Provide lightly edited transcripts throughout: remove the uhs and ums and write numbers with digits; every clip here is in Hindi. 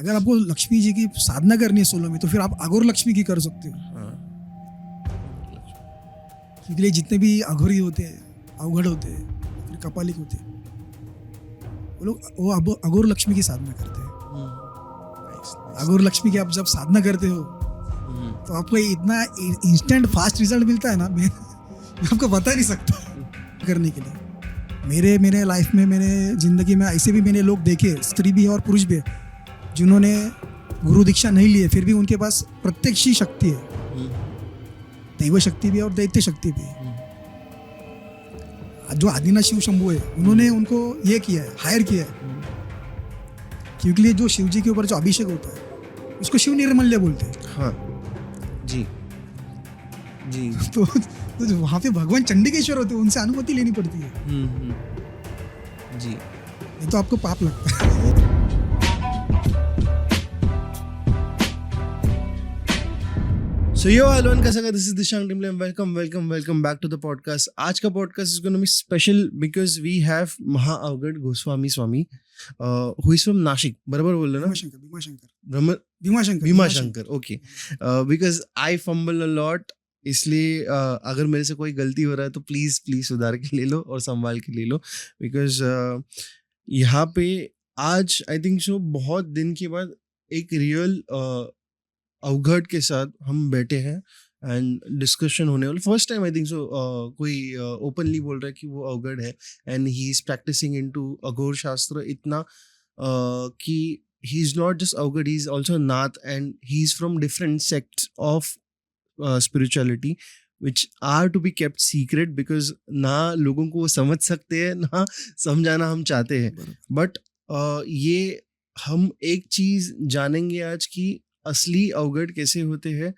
अगर आपको लक्ष्मी जी की साधना करनी है सोलो में तो फिर आप अघोर लक्ष्मी की कर सकते हो, हाँ क्योंकि जितने भी अघोरी होते हैं, अवघड़ होते हैं, फिर कपालिक होते हैं, वो लोग वो अघोर लक्ष्मी की साधना करते हैं। अघोर लक्ष्मी की आप जब साधना करते हो तो आपको इतना इंस्टेंट फास्ट रिजल्ट मिलता है ना, मैं आपको बता नहीं सकता करने के लिए। मेरे लाइफ में, मेरे ज़िंदगी में ऐसे भी मैंने लोग देखे, स्त्री भी है और पुरुष भी है, जिन्होंने गुरु दीक्षा नहीं ली है फिर भी उनके पास प्रत्यक्ष ही शक्ति है, दैव शक्ति भी है और दैत्य शक्ति भी है। जो आदिनाथ शिव शंभू है उन्होंने उनको ये किया है, हायर किया है, क्योंकि जो शिव जी के ऊपर जो अभिषेक होता है उसको शिव निर्मल्य बोलते हैं। हाँ जी जी। तो वहाँ पे भगवान चंडिकेश्वर होते हैं, उनसे अनुमति लेनी पड़ती है। जी। ये तो आपको पाप लगता है। So yo everyone, कैसा का, this is Dishang Timble and welcome back to the podcast. आज का podcast is going to be special because we have Maha Avgad Goswami Swami, who is from Nashik. बराबर बोल रहे ना? Bhimashankar. Okay. Because I fumble a lot, इसलिए अगर मेरे से कोई गलती हो रहा है तो प्लीज सुधार के ले लो और संभाल के ले लो, बिकॉज यहाँ पे आज आई थिंक सो बहुत दिन के बाद एक रियल अवघड़ के साथ हम बैठे हैं एंड डिस्कशन होने वाला। First time I think so कोई ओपनली बोल रहा है कि वो अवघड़ है and he is practising into अघोर शास्त्र इतना कि ही इज नॉट जस्ट अवघड़, he is also Nath and he is from different sects of spirituality which are to be kept secret because ना लोगों को वो समझ सकते हैं ना समझाना हम चाहते हैं। बट ये हम एक चीज़ जानेंगे आज कि असली अवघड़ कैसे होते हैं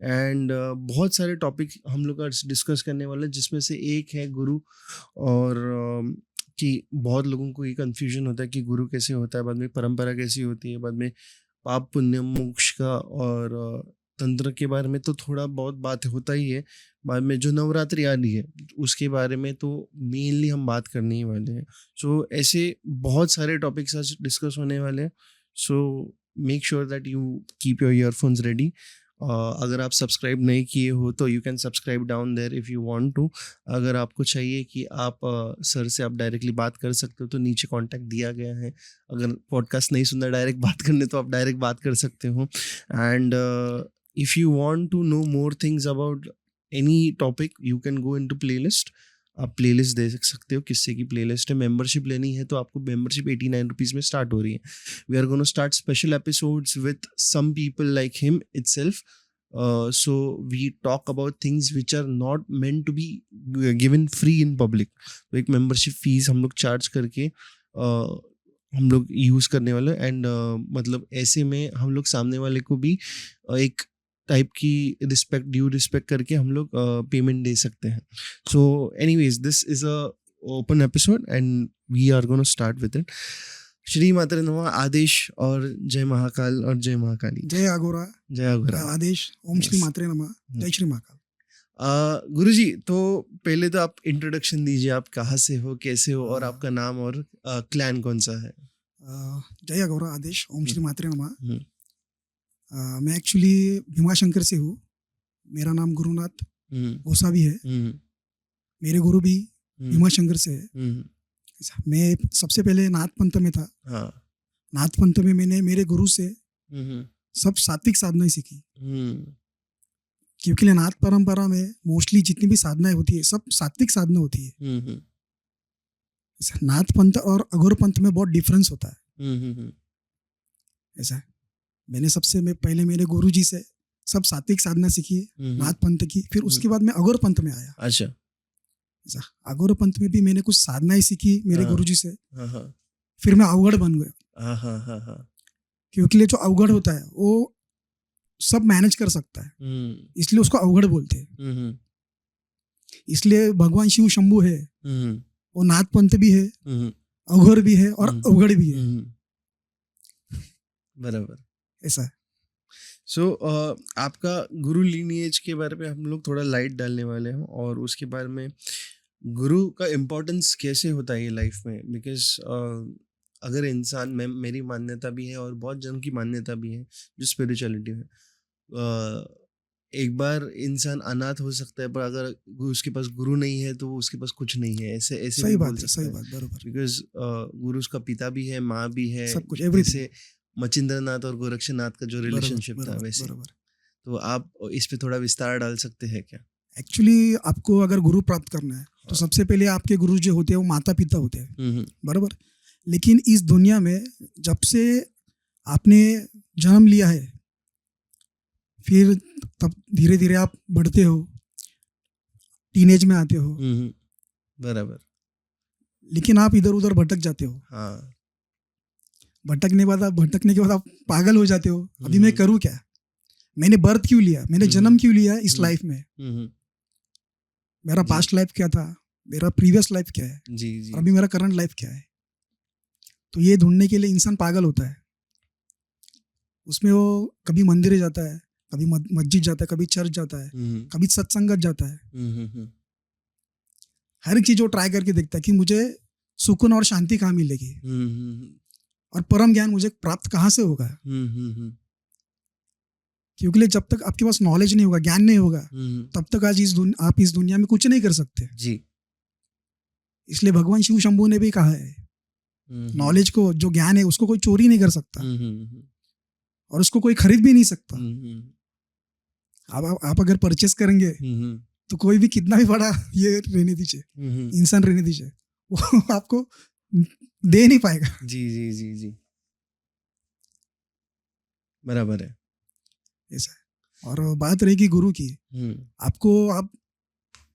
एंड बहुत सारे टॉपिक हम लोग आज डिस्कस करने वाले हैं, जिसमें से एक है गुरु। और कि बहुत लोगों को ये कन्फ्यूजन होता है कि गुरु कैसे होता है, बाद में परंपरा कैसी होती है, बाद में पाप पुण्य मोक्ष का और तंत्र के बारे में तो थोड़ा बहुत बात होता ही है, बाद में जो नवरात्रि आ रही है उसके बारे में तो मेनली हम बात करने ही वाले हैं। सो ऐसे बहुत सारे टॉपिक्स आज डिस्कस होने वाले हैं। So make sure that you keep your earphones ready. अगर आप सब्सक्राइब नहीं किए हो तो you can subscribe down there if you want to. अगर आपको चाहिए कि आप सर से आप डायरेक्टली बात कर सकते हो तो नीचे कांटेक्ट दिया गया है। अगर पॉडकास्ट नहीं सुनना डायरेक्ट बात करने तो आप डायरेक्ट बात कर सकते हो। And if you want to know more things about any topic you can go into playlist। आप प्लेलिस्ट दे सकते हो, किससे की प्लेलिस्ट है। मेंबरशिप लेनी है तो आपको मेंबरशिप 89 रुपीज़ में स्टार्ट हो रही है। We are gonna start special episodes with some people like him itself. So we talk about things which are not meant to be given free in public. तो एक मेंबरशिप फीस हम लोग चार्ज करके हम लोग यूज़ करने वाले एंड मतलब ऐसे में हम लोग सामने वाले को भी एक टाइप की ड्यू रिस्पेक्ट करके हम लोग पेमेंट दे सकते हैं। So anyways this is a open episode and we are gonna start with it. श्री मातरे नमः, आदेश और जय महाकाल और जय महाकाली। जय अघोरा, जय अघोरा, आदेश। ओम श्री मातरे नमः, जय श्री महाकाल। गुरुजी, तो पहले तो आप इंट्रोडक्शन दीजिए, आप कहाँ से हो, कैसे हो और आपका नाम और क्लैन कौन सा है। जय अघोरा, आदेश। ओम श्री मातरे नमः। मैं एक्चुअली भीमाशंकर से हूँ। मेरा नाम गुरुनाथ गोसावी है। मेरे गुरु भी भीमाशंकर से है। मैं सबसे पहले नाथ पंथ में था। नाथ पंथ में मैंने मेरे गुरु से सब सात्विक साधनाएं सीखी, क्योंकि नाथ परंपरा में मोस्टली जितनी भी साधनाएं होती है सब सात्विक साधना होती है। नाथ पंथ और अघोर पंथ में बहुत डिफरेंस होता है। ऐसा मैंने मैं पहले मेरे गुरुजी से सब सात्विक साधना सीखी है नाथ पंथ की, फिर उसके बाद मैं अघोर पंथ में आया। अच्छा। अघोर पंथ में भी मैंने कुछ साधनाएं सीखी मेरे गुरुजी से, फिर मैं अवघड़ बन गया। क्योंकि जो अवघड़ होता है वो सब मैनेज कर सकता है, इसलिए उसको अवघड़ बोलते हैं। इसलिए भगवान शिव शंभू है, वो नाथ पंथ भी है, अघोर भी है और अवघड़ भी है। बराबर, ऐसा है। सो आपका गुरु लीनिएज के बारे में हम लोग थोड़ा लाइट डालने वाले हैं और उसके बारे में गुरु का इम्पोर्टेंस कैसे होता है ये लाइफ में, बिकॉज अगर इंसान में मेरी मान्यता भी है और बहुत जन की मान्यता भी है जो स्पिरिचुअलिटी है, एक बार इंसान अनाथ हो सकता है, पर अगर उसके पास गुरु नहीं है तो उसके पास कुछ नहीं है, ऐसे ऐसे सही भी बात बोल है, सकता सही है। बात, बरोबर, बिकॉज गुरु उसका पिता भी है, माँ भी है, सब कुछ, एवरीथिंग, जैसे मचिंद्रनाथ और गोरक्षनाथ का जो बरोबर, रिलेशनशिप था बरोबर, वैसे। बरोबर। तो आप इस पे थोड़ा विस्तार डाल सकते हैं क्या? एक्चुअली आपको अगर गुरु प्राप्त करना है तो हाँ। सबसे पहले आपके गुरु जो होते हैं वो माता पिता होते हैं, हम्म, बराबर। लेकिन इस दुनिया में जब से आपने जन्म लिया है, फिर तब धीरे धीरे आप बढ़ते हो, टीनेज में आते हो, बराबर। लेकिन आप इधर उधर भटक जाते हो। हाँ। भटकने के बाद आप पागल हो जाते हो। अभी मैं हम्म, करूँ क्या, मैंने बर्थ क्यों लिया, मैंने जन्म क्यों लिया इस हम्म, लाइफ में, हम्म, मेरा जी पास्ट लाइफ क्या था, मेरा प्रीवियस लाइफ क्या है, जी जी और अभी मेरा करंट लाइफ क्या है। तो ये ढूंढने के लिए इंसान पागल होता है। उसमें वो कभी मंदिर जाता है, कभी मस्जिद जाता है, कभी चर्च जाता है, कभी सत्संगत जाता है। हर एक चीज वो ट्राई करके देखता है कि मुझे सुकून और शांति कहाँ मिलेगी, और परम ज्ञान मुझे प्राप्त कहाँ से होगा। क्योंकि जब तक आपके पास नॉलेज नहीं होगा, ज्ञान नहीं होगा, तब तक आज आप इस दुनिया में कुछ नहीं कर सकते। जी। इसलिए भगवान शिव शंभू ने भी कहा है, नॉलेज को, जो ज्ञान है उसको कोई चोरी नहीं कर सकता, और उसको कोई खरीद भी नहीं सकता। आप अगर परचेस करेंगे तो कोई भी कितना भी बड़ा ये रहने दीजिए, इंसान रहने दीजिए, वो आपको दे नहीं पाएगा। जी जी जी जी, बराबर है। ऐसा है। और बात रहेगी गुरु की, आप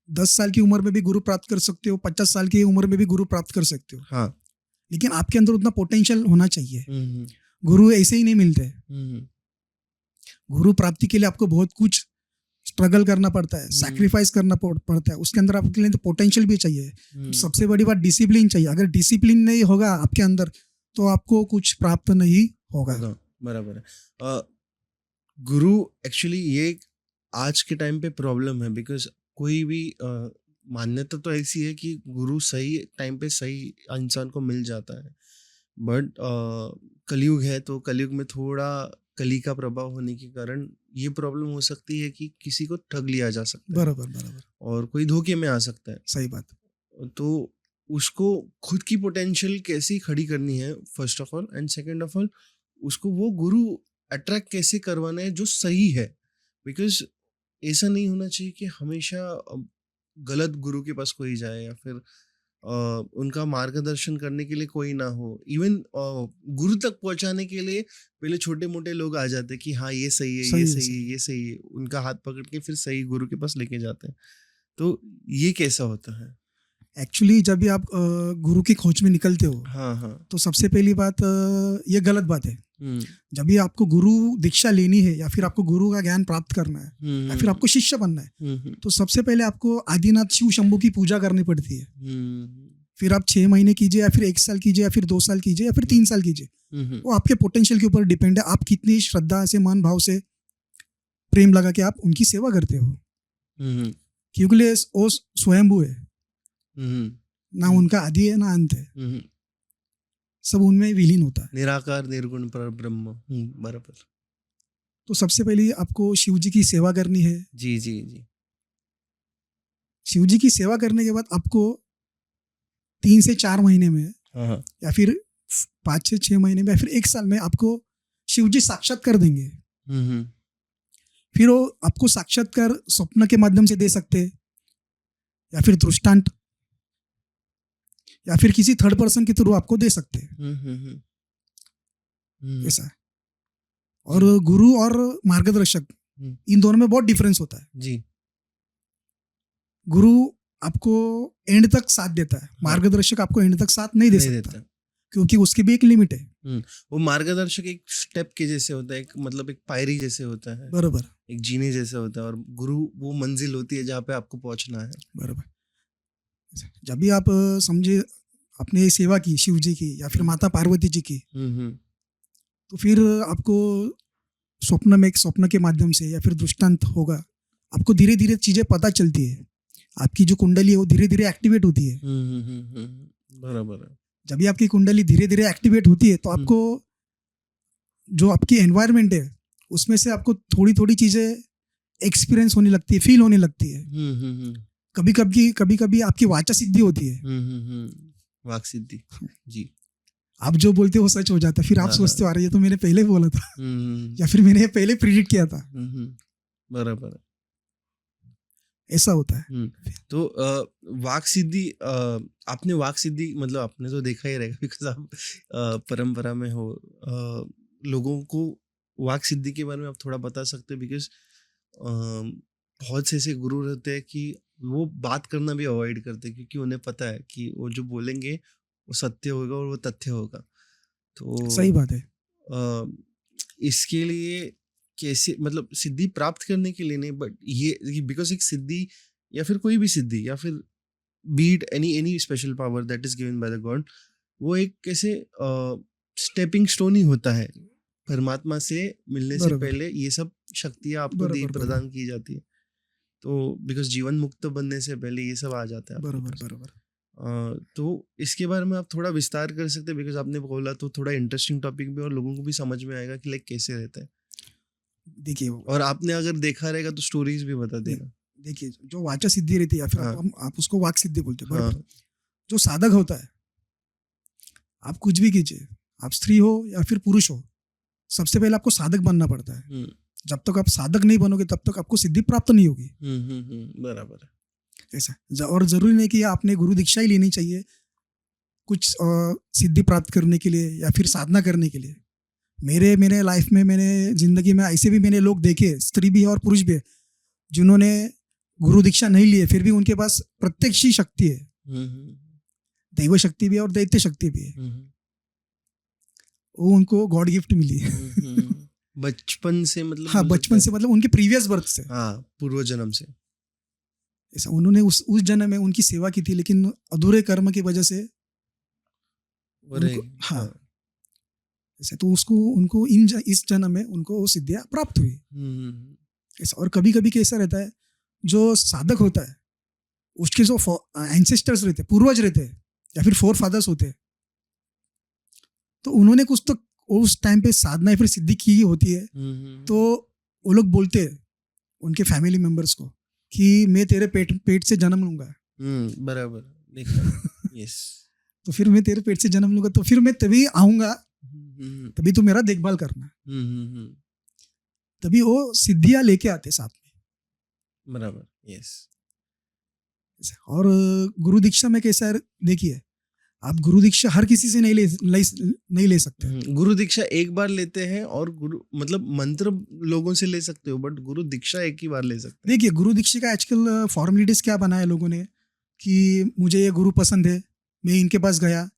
10 साल की उम्र में भी गुरु प्राप्त कर सकते हो, 50 साल की उम्र में भी गुरु प्राप्त कर सकते हो। हाँ। लेकिन आपके अंदर उतना पोटेंशियल होना चाहिए। गुरु ऐसे ही नहीं मिलते। गुरु प्राप्ति के लिए आपको बहुत कुछ स्ट्रगल करना पड़ता है, सैक्रिफाइस करना पड़ता है। उसके अंदर आपके लिए पोटेंशियल भी चाहिए। सबसे बड़ी बात डिसिप्लिन चाहिए। अगर डिसिप्लिन नहीं होगा आपके अंदर तो आपको कुछ प्राप्त नहीं होगा। बराबर है। गुरु एक्चुअली ये आज के टाइम पे प्रॉब्लम है, बिकॉज कोई भी मान्यता तो ऐसी है कि गुरु सही टाइम पे सही इंसान को मिल जाता है, बट कलयुग है तो कलयुग में थोड़ा कली का प्रभाव होने के कारण ये प्रॉब्लम हो सकती है कि किसी को ठग लिया जा सकता है, बराबर बराबर, और कोई धोखे में आ सकता है। सही बात। तो उसको खुद की पोटेंशियल कैसे खड़ी करनी है first of all, and second of all उसको वो गुरु अट्रैक्ट कैसे करवाना है जो सही है। बिकॉज ऐसा नहीं होना चाहिए कि हमेशा गलत गुरु के पास कोई जाए, या फिर उनका मार्गदर्शन करने के लिए कोई ना हो। इवन गुरु तक पहुंचाने के लिए पहले छोटे मोटे लोग आ जाते कि हाँ ये सही है, ये सही है, ये सही है, उनका हाथ पकड़ के फिर सही गुरु के पास लेके जाते हैं। तो ये कैसा होता है? एक्चुअली जब भी आप गुरु की खोज में निकलते हो, हाँ, तो सबसे पहली बात ये गलत बात है। जब भी आपको गुरु दीक्षा लेनी है, या फिर आपको गुरु का ज्ञान प्राप्त करना है, या फिर आपको शिष्य बनना है, तो सबसे पहले आपको आदिनाथ शिव शंभू की पूजा करनी पड़ती है। फिर आप 6 महीने कीजिए, या फिर 1 साल कीजिए, या फिर 2 साल कीजिए, या फिर 3 साल कीजिए। वो आपके पोटेंशियल के ऊपर डिपेंड है, आप कितनी श्रद्धा से, मन भाव से, प्रेम लगा के आप उनकी सेवा करते हो। क्योंकि वो स्वयंभू है, ना उनका आदि है ना अंत है, सब उनमें विलीन होता है, निराकार निर्गुण पर ब्रह्म। बराबर। तो सबसे पहले आपको शिव जी की सेवा करनी है। जी जी जी। शिव जी की सेवा करने के बाद आपको 3 से 4 महीने में, हाँ, या फिर 5 से 6 महीने में, या फिर 1 साल में आपको शिव जी साक्षात्कार देंगे। फिर वो आपको साक्षात्कार स्वप्न के माध्यम से दे सकते हैं, या फिर दृष्टांत, या फिर किसी थर्ड पर्सन के थ्रू आपको दे सकते हैं। ऐसा है। और गुरु और मार्गदर्शक, इन दोनों में बहुत डिफरेंस होता है। जी। गुरु आपको एंड तक साथ देता है, मार्गदर्शक आपको एंड तक साथ नहीं दे सकता, क्योंकि उसकी भी एक लिमिट है। वो मार्गदर्शक एक स्टेप के जैसे होता है, मतलब एक पायरी जैसे होता है, बराबर, एक जीने जैसे होता है, और गुरु वो मंजिल होती है जहाँ पे आपको पहुंचना है। बराबर। जब भी आप समझे आपने सेवा की शिव जी की, या फिर माता पार्वती जी की, तो फिर आपको स्वप्न के माध्यम से, या फिर दृष्टांत होगा, आपको धीरे धीरे चीजें पता चलती है। आपकी जो कुंडली है वो धीरे धीरे एक्टिवेट होती है। बराबर है। जब भी आपकी कुंडली धीरे धीरे एक्टिवेट होती है तो आपको जो आपकी एनवायरनमेंट है उसमें से आपको थोड़ी थोड़ी चीजें एक्सपीरियंस होने लगती है, फील होने लगती है। कभी कभी आपकी वाचा सिद्धि होती है। वाक सिद्धि जी। आप जो बोलते हो वो सच हो जाता है। फिर आप सोचते हो अरे ये तो मैंने पहले बोला था या फिर मैंने पहले प्रिडिक्ट किया था। बराबर, ऐसा होता है। तो वाक सिद्धि, आपने वाक सिद्धि मतलब आपने तो देखा ही रहेगा बिकॉज आप परंपरा में हो। लोगों को वाक सिद्धि के बारे में आप थोड़ा बता सकते हो? बिकॉज बहुत से ऐसे गुरु रहते हैं कि वो बात करना भी अवॉइड करते हैं क्योंकि उन्हें पता है कि वो जो बोलेंगे वो सत्य होगा और वो तथ्य होगा। तो सही बात है। इसके लिए कैसे, मतलब सिद्धि प्राप्त करने के लिए नहीं, बट ये बिकॉज एक सिद्धि या फिर कोई भी सिद्धि या फिर be it any special power that is given by the god, वो एक कैसे स्टेपिंग स्टोन ही होता है। परमात्मा से मिलने से पहले ये सब शक्तियाँ आपको प्रदान की जाती है। तो बिकॉज जीवन मुक्त बनने से पहले ये सब आ जाता है। बराबर। तो इसके बारे में आप थोड़ा विस्तार कर सकते हैं? बिकॉज आपने बोला तो थोड़ा इंटरेस्टिंग टॉपिक भी और लोगों को भी समझ में आएगा कि लाइक कैसे रहता है। देखिए, और आपने अगर देखा रहेगा तो स्टोरीज भी बता देना। देखिए, जो वाचा सिद्धि रहती है या फिर आप उसको वाक सिद्धि बोलते हैं, बट जो साधक होता है, आप कुछ भी कीजिए, आप स्त्री हो या फिर पुरुष हो, सबसे पहले आपको साधक बनना पड़ता है। जब तक आप साधक नहीं बनोगे तब तक आपको सिद्धि प्राप्त नहीं होगी। बराबर। ऐसा। और जरूरी नहीं कि आपने गुरु दीक्षा ही लेनी चाहिए कुछ सिद्धि प्राप्त करने के लिए या फिर साधना करने के लिए। मेरे लाइफ में, मैंने जिंदगी में ऐसे भी मैंने लोग देखे, स्त्री भी है और पुरुष भी है, जिन्होंने गुरु दीक्षा नहीं ली है फिर भी उनके पास प्रत्यक्ष शक्ति है। दैव शक्ति भी है और दैत्य शक्ति भी है। वो उनको गॉड गिफ्ट मिली है। बचपन से, मतलब हाँ, बचपन से, मतलब उनके प्रीवियस बर्थ से, हाँ, पूर्व जन्म से। ऐसा उन्होंने उस जन्म में उनकी सेवा की थी, लेकिन अधूरे कर्म की वजह से हाँ, ऐसे तो उनको इस जन्म में उनको वो सिद्धियाँ प्राप्त हुई। ऐसा। और कभी कभी कैसा रहता है, जो साधक होता है उसके जो एंसेस्टर्स रहते हैं, पूर्वज रहते हैं या फिर फोर फादर्स होते हैं, तो उन्होंने कुछ तो उस टाइम पे साधना या फिर सिद्धि की होती है। तो वो लोग बोलते हैं उनके फैमिली मेंबर्स को कि मैं तेरे पेट से जन्म लूंगा। बराबर, देखा। यस। तो फिर मैं तेरे पेट से जन्म लूंगा, तो फिर मैं तभी आऊंगा, तभी तो मेरा देखभाल करना। तभी वो सिद्धियां लेके आते साथ में। बराबर। यस। और गुरु दीक्षा में कैसा है, देखिए, आप गुरु दीक्षा हर किसी से नहीं ले सकते। गुरु दीक्षा एक बार लेते हैं और गुरु मतलब मंत्र लोगों से ले सकते हो, बट गुरु दीक्षा एक ही बार ले सकते हैं। देखिए, गुरु दीक्षा का आजकल फॉर्मेलिटीज क्या बनाया लोगों ने कि मुझे ये गुरु पसंद है, मैं इनके पास गया,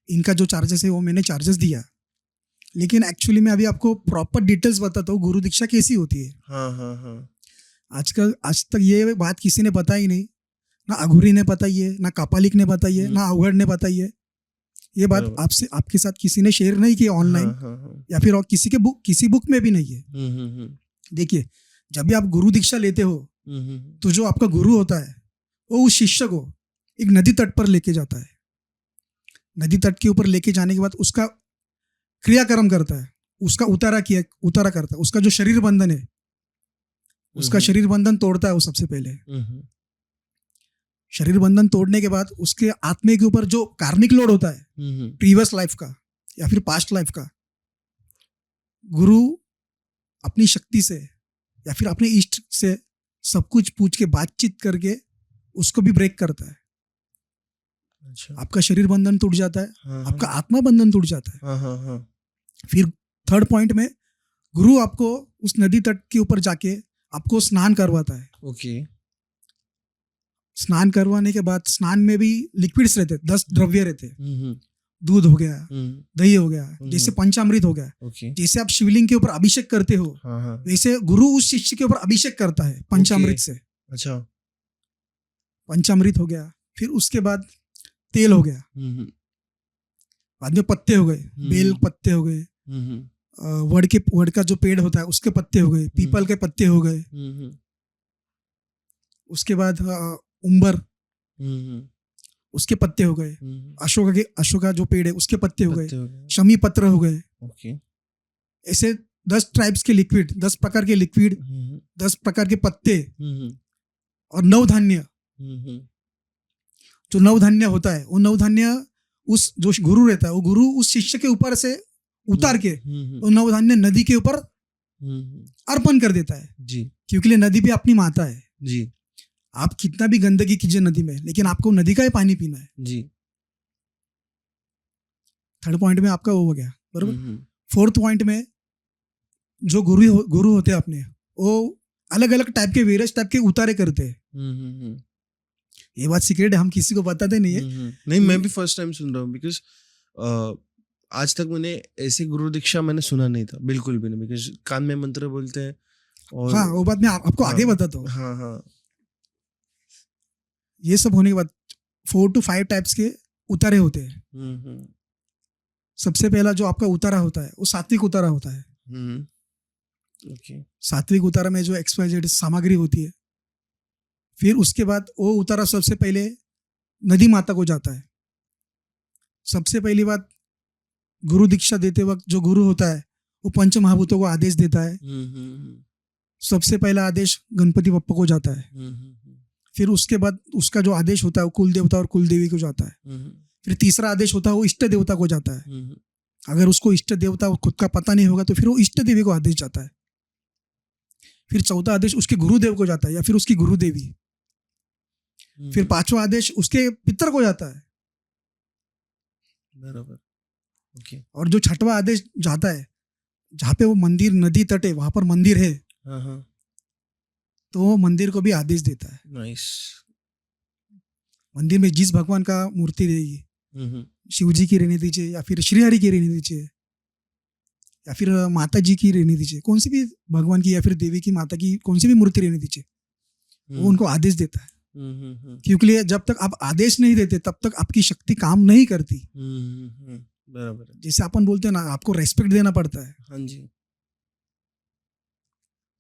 इनका जो चार्जेस है वो मैंने चार्जेस दिया। लेकिन एक्चुअली मैं अभी आपको प्रॉपर डिटेल्स बताता हूँ गुरु दीक्षा कैसी होती है। हाँ। आज तक ये बात किसी ने बताई नहीं, ना अघोरी ने बताई है, ना कापालिक ने बताई है, ना अवघड़ ने बताई है। ये बात आपके साथ किसी ने शेयर नहीं की ऑनलाइन या फिर किसी बुक में भी नहीं है। देखिए, जब भी आप गुरु दीक्षा लेते हो तो जो आपका गुरु होता है वो उस शिष्य को एक नदी तट पर लेके जाता है। नदी तट के ऊपर लेके जाने के बाद उसका क्रियाक्रम करता है, उसका उतारा करता है। उसका जो शरीर बंधन है, उसका शरीर बंधन तोड़ता है वो सबसे पहले। शरीर बंधन तोड़ने के बाद उसके आत्मे के ऊपर जो कार्मिक लोड होता है प्रीवियस लाइफ का या फिर पास्ट लाइफ का, गुरु अपनी शक्ति से या फिर अपने इष्ट से सब कुछ पूछ के बातचीत करके उसको भी ब्रेक करता है। अच्छा। आपका शरीर बंधन टूट जाता है, आपका आत्मा बंधन टूट जाता है। फिर थर्ड पॉइंट में गुरु आपको उस नदी तट के ऊपर जाके आपको स्नान करवाता है। ओके। स्नान करवाने के बाद, स्नान में भी लिक्विड्स रहते, 10 द्रव्य रहते, दूध हो गया, दही हो गया, जैसे पंचामृत हो गया। जैसे आप शिवलिंग के ऊपर अभिषेक करते हो, वैसे गुरु उस शिष्य के ऊपर अभिषेक करता है पंचामृत से। अच्छा। पंचामृत हो गया, फिर उसके बाद तेल हो गया, बाद में पत्ते हो गए, बेल पत्ते हो गए, वड़ का जो पेड़ होता है उसके पत्ते हो गए, पीपल के पत्ते हो गए, उसके बाद उम्बर, उसके पत्ते हो गए, अशोका जो पेड़ है उसके पत्ते हो गए, पत्ते हो गए। शमी पत्र हो गए। ओके। ऐसे 10 ट्राइब्स के लिक्विड, 10 प्रकार के लिक्विड, 10 प्रकार के पत्ते और नवधान्य। जो नवधान्य होता है वो नवधान्य उस जो गुरु रहता है वो गुरु उस शिष्य के ऊपर से उतार के वो नवधान्य नदी के ऊपर अर्पण कर देता है जी क्योंकि नदी भी अपनी माता है जी आप कितना भी गंदगी कीजिए नदी में लेकिन आपको नदी का ही पानी पीना है। जी। थर्ड पॉइंट में आपका वो हो गया बरोबर। फोर्थ पॉइंट में जो गुरु होते हैं अपने वो अलग अलग टाइप के वेरियस टाइप के उतारे करते हैं। ये बात सीक्रेट है हम किसी को बताते नहीं है। नहीं मैं भी फर्स्ट टाइम सुन रहा हूँ बिकॉज आज तक मैंने ऐसी गुरु दीक्षा मैंने सुना नहीं था बिल्कुल भी नहीं बिकॉज कान में मंत्र बोलते हैं और हाँ वो बात मैं आपको आगे बताता हूँ। हाँ हाँ ये सब होने के बाद 4 to 5 टाइप्स के उतारे होते हैं। सबसे पहला जो आपका उतारा होता है वो सात्विक उतारा होता है। ओके। सात्विक उतारा में जो XYZ सामग्री होती है फिर उसके बाद वो उतारा सबसे पहले नदी माता को जाता है। सबसे पहली बात गुरु दीक्षा देते वक्त जो गुरु होता है वो पंच महाभूतों को आदेश देता है। सबसे पहला आदेश गणपति बप्पा को जाता है। फिर उसके बाद उसका जो आदेश होता है वो कुल देवता और कुल देवी को जाता है। फिर तीसरा आदेश होता है वो इष्ट देवता को जाता है। अगर उसको इष्ट देवता खुद का पता नहीं होगा तो फिर वो इष्ट देवी को आदेश जाता है। फिर चौथा आदेश उसके गुरुदेव को जाता है या फिर उसकी गुरुदेवी। फिर पांचवा आदेश उसके पितर को जाता है बराबर। ओके। और जो छठवां आदेश जाता है जहाँ पे वो मंदिर नदी तट है वहां पर मंदिर है तो वो मंदिर को भी आदेश देता है। नाइस। मंदिर में जिस भगवान का मूर्ति रहेगी शिव जी की रहने दीजिए या फिर श्रीहरि की रहने दीजिए या फिर माता जी की रहने दीजिए कौन सी भी भगवान की या फिर देवी की माता की कौन सी भी मूर्ति रहने दीजिए वो उनको आदेश देता है। क्योंकि जब तक आप आदेश नहीं देते तब तक आपकी शक्ति काम नहीं करती। बराबर। जैसे अपन बोलते हैं ना आपको रेस्पेक्ट देना पड़ता है। हाँ जी।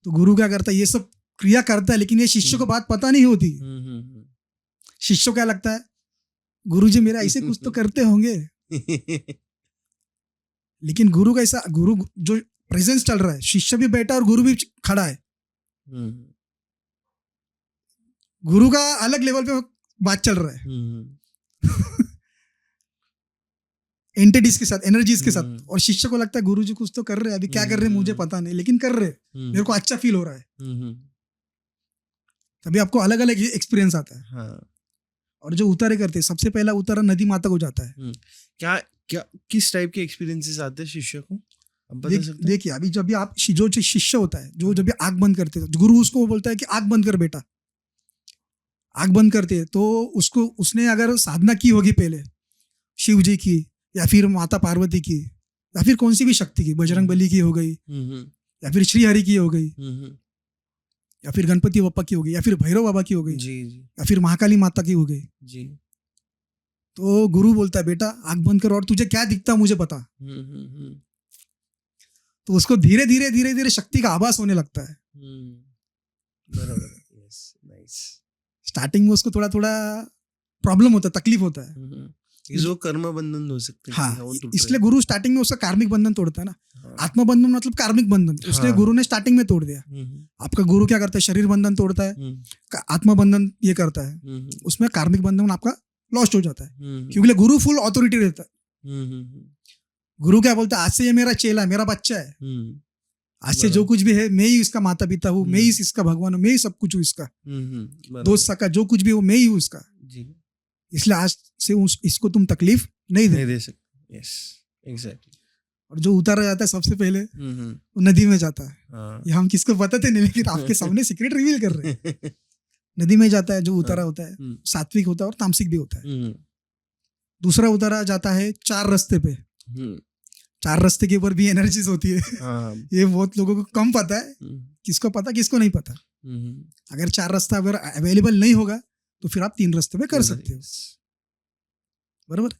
तो गुरु क्या करता है ये सब क्रिया करता है लेकिन ये शिष्य को बात पता नहीं होती। शिष्य को क्या लगता है गुरु जी मेरा ऐसे कुछ तो करते होंगे लेकिन गुरु का ऐसा गुरु जो प्रेजेंस चल रहा है शिष्य भी बैठा और गुरु भी खड़ा है। गुरु का अलग लेवल पे बात चल रहा है एंटिटीज के साथ एनर्जीज के साथ और शिष्य को लगता है गुरु जी कुछ तो कर रहे हैं अभी क्या कर रहे हैं मुझे पता नहीं लेकिन कर रहे हैं मेरे को अच्छा फील हो रहा है। तभी आपको अलग अलग एक्सपीरियंस आता है। हाँ। और जो उतारे करते हैं सबसे पहला उतारा नदी माता को जाता है। क्या क्या किस टाइप के एक्सपीरियंसेस आते हैं शिष्य को आप बता सकते हैं? देखिए अभी जब भी आप जो शिष्य होता है जो जब भी आंख बंद करते हैं गुरु उसको बोलता है कि आंख बंद कर बेटा। आंख बंद करते हैं तो उसने अगर साधना की होगी पहले शिव जी की या फिर माता पार्वती की या फिर कौन सी भी शक्ति की बजरंग बली की हो गई या फिर श्रीहरि की हो गई या फिर गणपति बप्पा की हो गई या फिर भैरव बाबा की हो गई जी या फिर महाकाली माता की हो गई जी। तो गुरु बोलता है बेटा आंख बंद कर और तुझे क्या दिखता मुझे पता। तो उसको धीरे धीरे धीरे धीरे शक्ति का आभास होने लगता है। बराबर। Yes nice. स्टार्टिंग में उसको थोड़ा थोड़ा प्रॉब्लम होता है तकलीफ होता है जो कर्म बंधन हो सकते हैं। हाँ इसलिए गुरु स्टार्टिंग में उसका कार्मिक बंधन तोड़ता है ना। हाँ। आत्मबंधन मतलब कार्मिक बंधन उसने गुरु ने स्टार्टिंग में तोड़ दिया। आपका गुरु क्या करता है शरीर बंधन तोड़ता है आत्मबंधन ये करता है उसमें कार्मिक बंधन आपका लॉस्ट हो जाता है क्योंकि गुरु फुल ऑथोरिटी रहता है। गुरु क्या बोलता है आज से ये मेरा चेला है मेरा बच्चा है आज से जो कुछ भी है मैं ही इसका माता पिता हूँ मैं ही इसका भगवान हूँ मैं ही सब कुछ हूँ इसका दोस्त सका जो कुछ भी हो मैं ही हूँ इसका। इसलिए आज से इसको तुम तकलीफ नहीं दे सकते। Yes exactly. और जो उतारा जाता है सबसे पहले वो नदी में जाता है। ये हम किसको बताते नहीं लेकिन आपके सामने सीक्रेट रिवील कर रहे हैं। नदी में जाता है जो उतारा होता है सात्विक होता है और तामसिक भी होता है। दूसरा उतारा जाता है 4 रास्ते पे। 4 रास्ते के ऊपर भी एनर्जीज होती है। ये बहुत लोगों को कम पता है किसको पता किसको नहीं पता। अगर 4 रास्ता अगर अवेलेबल नहीं होगा तो फिर आप 3 रास्ते में कर सकते हो बराबर।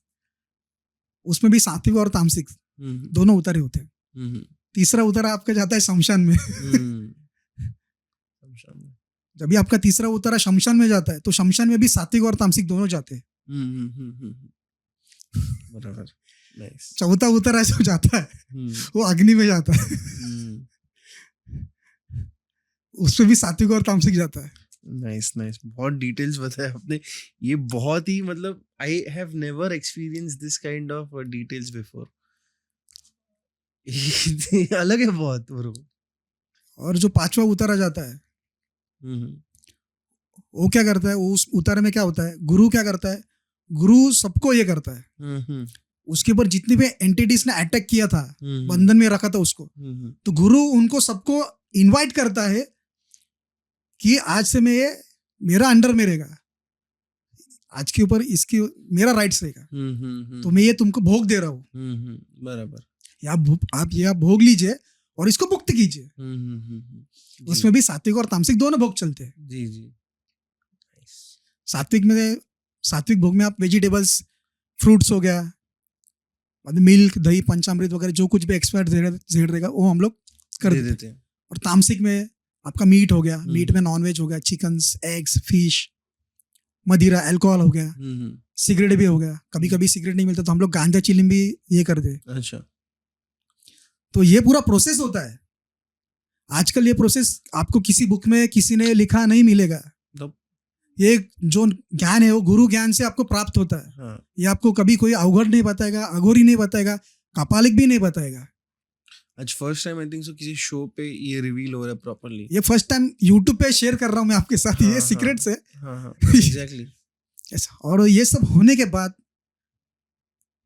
उसमें भी सात्विक और तामसिक दोनों उतारे होते हैं। तीसरा उतारा आपका जाता है शमशान में। जब भी आपका तीसरा उतारा शमशान में जाता है तो शमशान में भी सात्विक और तामसिक दोनों जाते हैं। बराबर, नाइस। चौथा उतारा जो जाता है वो अग्नि में जाता है, उसमें भी सात्विक और तामसिक जाता है। नाइस नाइस, बहुत डिटेल्स बताया आपने। ये बहुत ही मतलब I have never experience this kind of details before. अलग है बहुत ब्रो। और जो पांचवा उतारा जाता है वो क्या करता है, वो उस उतारे में क्या होता है, गुरु क्या करता है, गुरु सबको ये करता है, उसके ऊपर जितने भी एंटिटीज ने अटैक किया था, बंधन में रखा था उसको, तो गुरु उनको सबको इनवाइट करता है कि आज से मैं मेरा अंडर में रहेगा, आज के ऊपर इसकी मेरा राइट्स रहेगा, तो मैं ये तुमको भोग दे रहा हूँ, बराबर, आप ये भोग लीजिए और इसको मुक्त कीजिए। उसमें भी सात्विक और तामसिक दोनों भोग चलते हैं। जी जी। सात्विक भोग में आप वेजिटेबल्स, फ्रूट्स हो गया, बाद में मिल्क, दही, पंचामृत वगैरह जो कुछ भी एक्सपायर्ड जेड रहेगा वो हम लोग कर देते हैं। और तामसिक में आपका मीट हो गया, मीट में नॉनवेज हो गया, चिकन्स, एग्स, फिश, मदिरा, अल्कोहल हो गया, सिगरेट भी हो गया, कभी कभी सिगरेट नहीं मिलता तो हम लोग गांजा चिलिम भी ये कर दे। अच्छा, तो ये पूरा प्रोसेस होता है। आजकल ये प्रोसेस आपको किसी बुक में किसी ने लिखा नहीं मिलेगा। ये जो ज्ञान है वो गुरु ज्ञान से आपको प्राप्त होता है। हाँ। ये आपको कभी कोई अवघड़ नहीं बताएगा, अघोरी नहीं बताएगा, कपालिक भी नहीं बताएगा। आज फर्स्ट टाइम आई थिंक सो किसी शो पे ये रिवील हो रहा है प्रॉपर्ली। ये फर्स्ट टाइम यूट्यूब पे शेयर कर रहा हूँ मैं आपके साथ। हाँ, ये सीक्रेट्स है। एग्जैक्टली। और ये सब होने के बाद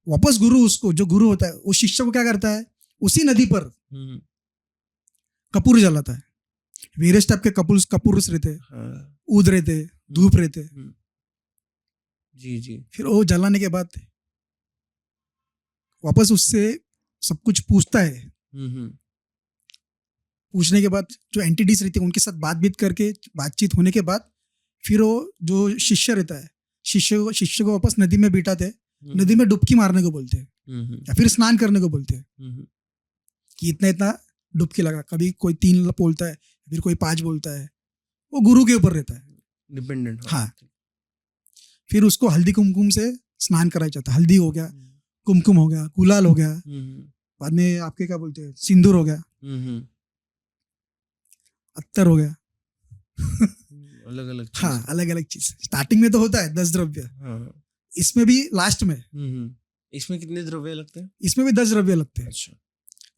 वापस गुरु, उसको जो गुरु होता है वो शिष्य को क्या करता है, उसी नदी पर कपूर जलाता है। वेरियस टाइप के कपूर रहते हैं, ऊद रहते, धूप रहते। जी जी। फिर वो जलाने के बाद वापस उससे सब कुछ पूछता है। पूछने के बाद जो एंटिटीज रहती है उनके साथ बातचीत होने के बाद फिर वो जो शिष्य रहता है, शिष्य को वापस नदी में बिठाते हैं, नदी में डुबकी मारने को बोलते हैं या फिर स्नान करने को बोलते हैं कि इतना इतना डुबकी लगा। कभी कोई 3 बोलता है, फिर कोई 5 बोलता है, वो गुरु के ऊपर रहता है, डिपेंडेंट। हाँ। फिर उसको हल्दी कुमकुम से स्नान कराया जाता है। हल्दी हो गया, कुमकुम हो गया, गुलाल हो गया, बाद में आपके क्या बोलते हैं, सिंदूर हो गया, अत्तर हो गया। अलग अलग, हाँ, अलग अलग चीज। स्टार्टिंग में तो होता है 10 द्रव्य, इसमें भी लास्ट में। इसमें कितने द्रव्य लगते हैं? इसमें भी 10 द्रव्य लगते हैं। अच्छा,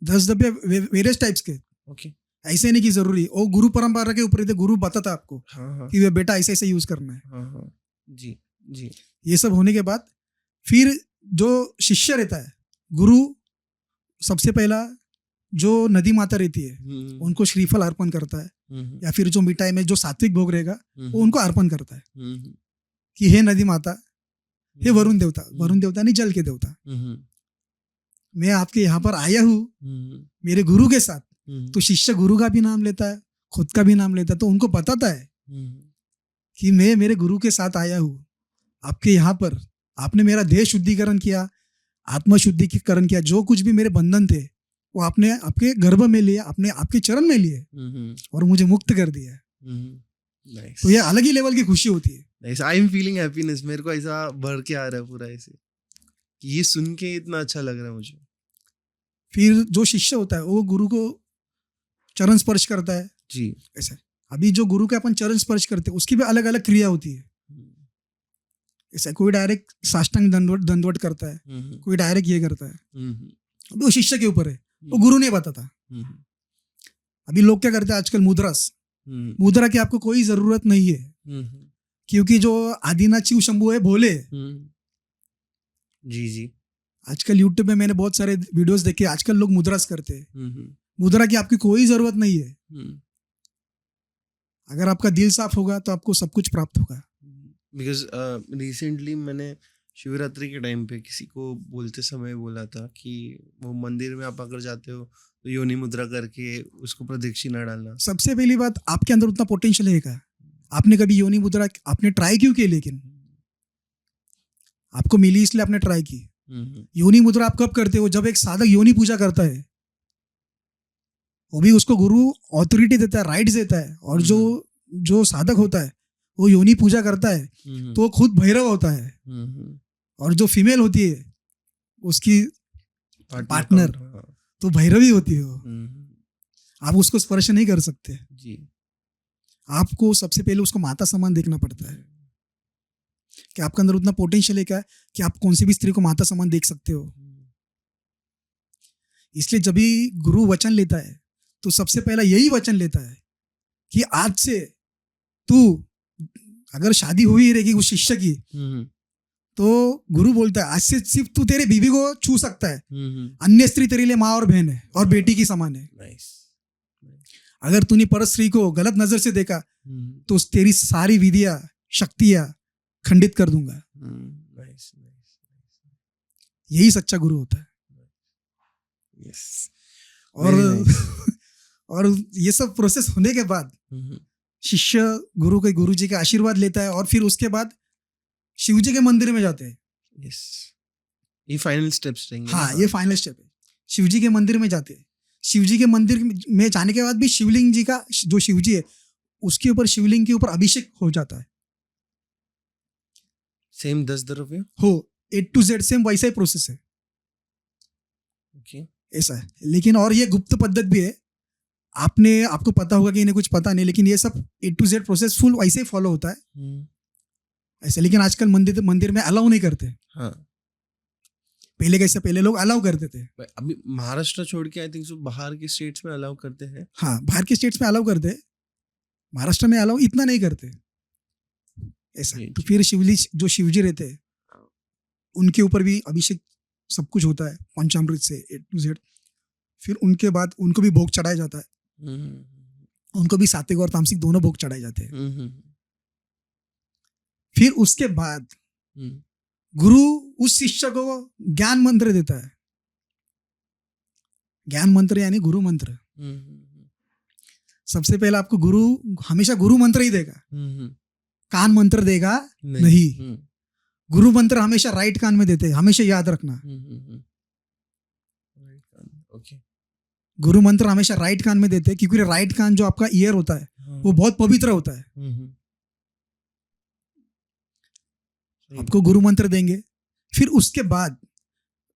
10 द्रव्य वेरियस टाइप्स के। ओके। ऐसे नहीं कि जरूरी वो गुरु परंपरा के ऊपर, गुरु बताता आपको कि वे बेटा ऐसे ऐसे यूज करना है। जी जी। ये सब होने के बाद फिर जो शिष्य रहता है, गुरु सबसे पहला जो नदी माता रहती है उनको श्रीफल अर्पण करता है, या फिर जो मिठाई में जो सात्विक भोग रहेगा वो उनको अर्पण करता है कि हे नदी माता, हे वरुण देवता, वरुण देवता नहीं जल के देवता, मैं आपके यहाँ पर आया हूँ मेरे गुरु के साथ। तो शिष्य गुरु का भी नाम लेता है, खुद का भी नाम लेता है, तो उनको बताता है कि मैं मेरे गुरु के साथ आया हूँ आपके यहाँ पर, आपने मेरा देह शुद्धिकरण किया, आत्मा शुद्धिकरण किया, जो कुछ भी मेरे बंधन थे वो आपने आपके गर्भ में लिए, आपने आपके चरण में लिए और मुझे मुक्त कर दिया। Nice. तो ये अलग ही लेवल की खुशी होती है। Nice. I am feeling happiness. मेरे को ऐसा भर के आ रहा है पूरा ऐसे, ये सुन के इतना अच्छा लग रहा है मुझे। फिर जो शिष्य होता है वो गुरु को चरण स्पर्श करता है जी। ऐसा। अभी जो गुरु के अपन चरण स्पर्श करते हैं उसकी भी अलग अलग क्रिया होती है। ऐसा कोई डायरेक्ट साष्टांग दंडवत करता है, कोई डायरेक्ट ये करता है, वो शिष्य के ऊपर है, वो गुरु नहीं बताता। अभी लोग क्या करते हैं आजकल, मुद्रा की आपको कोई जरूरत नहीं है, क्योंकि जो आदिनाथ शिव शंभू है भोले। जी जी। आजकल यूट्यूब में मैंने बहुत सारे वीडियोस देखे, आजकल लोग मुद्रास करते हैं। मुद्रा की आपकी कोई जरूरत नहीं है। अगर आपका दिल साफ होगा तो आपको सब कुछ प्राप्त होगा। बिकॉज रिसेंटली मैंने शिवरात्रि के टाइम पे किसी को बोलते समय बोला था कि वो मंदिर में आप अगर जाते हो तो योनि मुद्रा करके उसको प्रदक्षिणा डालना। सबसे पहली बात, आपके अंदर उतना पोटेंशियल है क्या? आपने कभी योनि मुद्रा आपने ट्राई क्यों की? लेकिन आपको मिली इसलिए आपने ट्राई की। योनि मुद्रा आप कब करते हो? जब एक साधक योनि पूजा करता है, वो भी उसको गुरु ऑथोरिटी देता है, राइट्स देता है, और जो साधक होता है वो योनि पूजा करता है तो वो खुद भैरव होता है, और जो फीमेल होती है उसकी पार्टनर तो भैरवी होती है वो। आप उसको स्पर्श नहीं कर सकते जी। आपको सबसे पहले उसको माता समान देखना पड़ता है कि आपके अंदर उतना पोटेंशियल है क्या कि आप कौन सी भी स्त्री को माता समान देख सकते हो। इसलिए जब भी गुरु वचन लेता है तो सबसे पहला यही वचन लेता है कि आज से तू, अगर शादी हुई रहेगी उस शिष्य की, तो गुरु बोलता है आज से सिर्फ तू तेरे बीवी को छू सकता है, अन्य स्त्री तेरे लिए माँ और बहन है और बेटी की समान है। अगर तूने पर स्त्री को गलत नजर से देखा तो तेरी सारी विधियां शक्तियां खंडित कर दूंगा। यही सच्चा गुरु होता है। और ये सब प्रोसेस होने के बाद शिष्य गुरु जी का आशीर्वाद लेता है और फिर उसके बाद शिव जी के मंदिर में जाते हैं। ये फाइनल स्टेप्स रहेंगे। हाँ, ये फाइनल स्टेप है। शिव जी के मंदिर में जाते हैं। शिव जी के मंदिर में जाने के बाद भी शिवलिंग जी का, जो शिव जी है उसके ऊपर, शिवलिंग के ऊपर अभिषेक हो जाता है। सेम 10 तरफ हो A to Z सेम वैसा ही प्रोसेस है। ऐसा है। लेकिन और ये गुप्त पद्धत भी है, आपको पता होगा कि इन्हें कुछ पता नहीं, लेकिन ये सब A to Z process full वैसे ही फॉलो होता है ऐसे। लेकिन आजकल मंदिर में अलाउ नहीं करते। हाँ। पहले कैसे, पहले लोग अलाउ करते थे। अभी महाराष्ट्र छोड़ के आई थिंक सो बाहर के स्टेट्स में अलाउ करते हैं। हाँ, बाहर के स्टेट्स में अलाउ करते हैं, महाराष्ट्र में अलाउ इतना नहीं करते ऐसा। तो फिर जो शिवजी रहते हैं उनके ऊपर भी अभिषेक सब कुछ होता है पंचामृत से A to Z। फिर उनके बाद उनको भी भोग चढ़ाया जाता है। उनको भी सात्विक और तामसिक दोनों भोग चढ़ाए जाते हैं। फिर उसके बाद गुरु उस शिष्य को ज्ञान मंत्र देता है। ज्ञान मंत्र यानी गुरु मंत्र। सबसे पहले आपको गुरु हमेशा गुरु मंत्र ही देगा, कान मंत्र देगा नहीं। गुरु मंत्र हमेशा राइट कान में देते हैं, हमेशा याद रखना। गुरु मंत्र हमेशा राइट कान में देते हैं, क्योंकि राइट कान जो आपका ईयर होता है वो बहुत पवित्र होता है। आपको गुरु मंत्र देंगे। फिर उसके बाद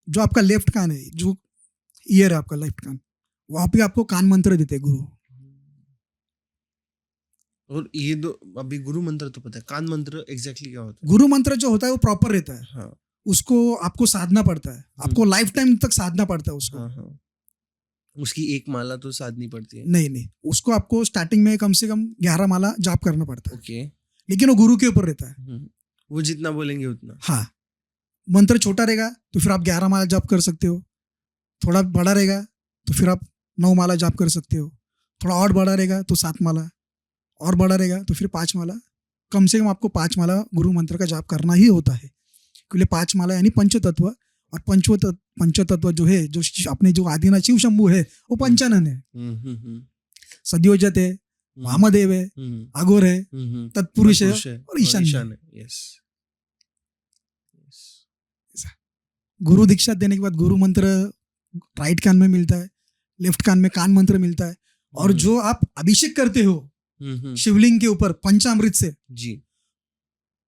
जो आपका लेफ्ट कान है, जो ईयर है आपका लेफ्ट कान, वहां पे आपको कान मंत्र देते हैं गुरु। और ये दो, अभी गुरु मंत्र तो पता है, कान मंत्र एग्जैक्टली क्या होता है? गुरु मंत्र जो होता है वो प्रॉपर रहता है। हाँ। उसको आपको साधना पड़ता है, आपको लाइफ टाइम तक साधना पड़ता है उसको। हाँ। उसकी एक माला तो साधनी पड़ती है? नहीं, उसको आपको स्टार्टिंग में कम से कम 11 माला जाप करना पड़ता है। ओके। लेकिन वो गुरु के ऊपर रहता है। वो जितना बोलेंगे उतना। हाँ, मंत्र छोटा रहेगा तो फिर आप 11 माला जाप कर सकते हो। थोड़ा बड़ा रहेगा तो फिर आप 9 माला जाप कर सकते हो। थोड़ा और बड़ा रहेगा तो 7 माला, और बड़ा रहेगा तो फिर 5 माला। कम से कम आपको 5 माला गुरु मंत्र का जाप करना ही होता है, क्योंकि 5 माला यानी पंचतत्व। और पंचतत्व जो है, जो अपने जो आदिनाथ शिव शंभू है, वो पंचानन है। सद्योजत है, वामदेव है, अघोर है, तत्पुरुष है और ईशान है। गुरु दीक्षा देने के बाद गुरु मंत्र राइट कान में मिलता है, लेफ्ट कान में कान मंत्र मिलता है। और जो आप अभिषेक करते हो शिवलिंग के ऊपर पंचामृत से जी,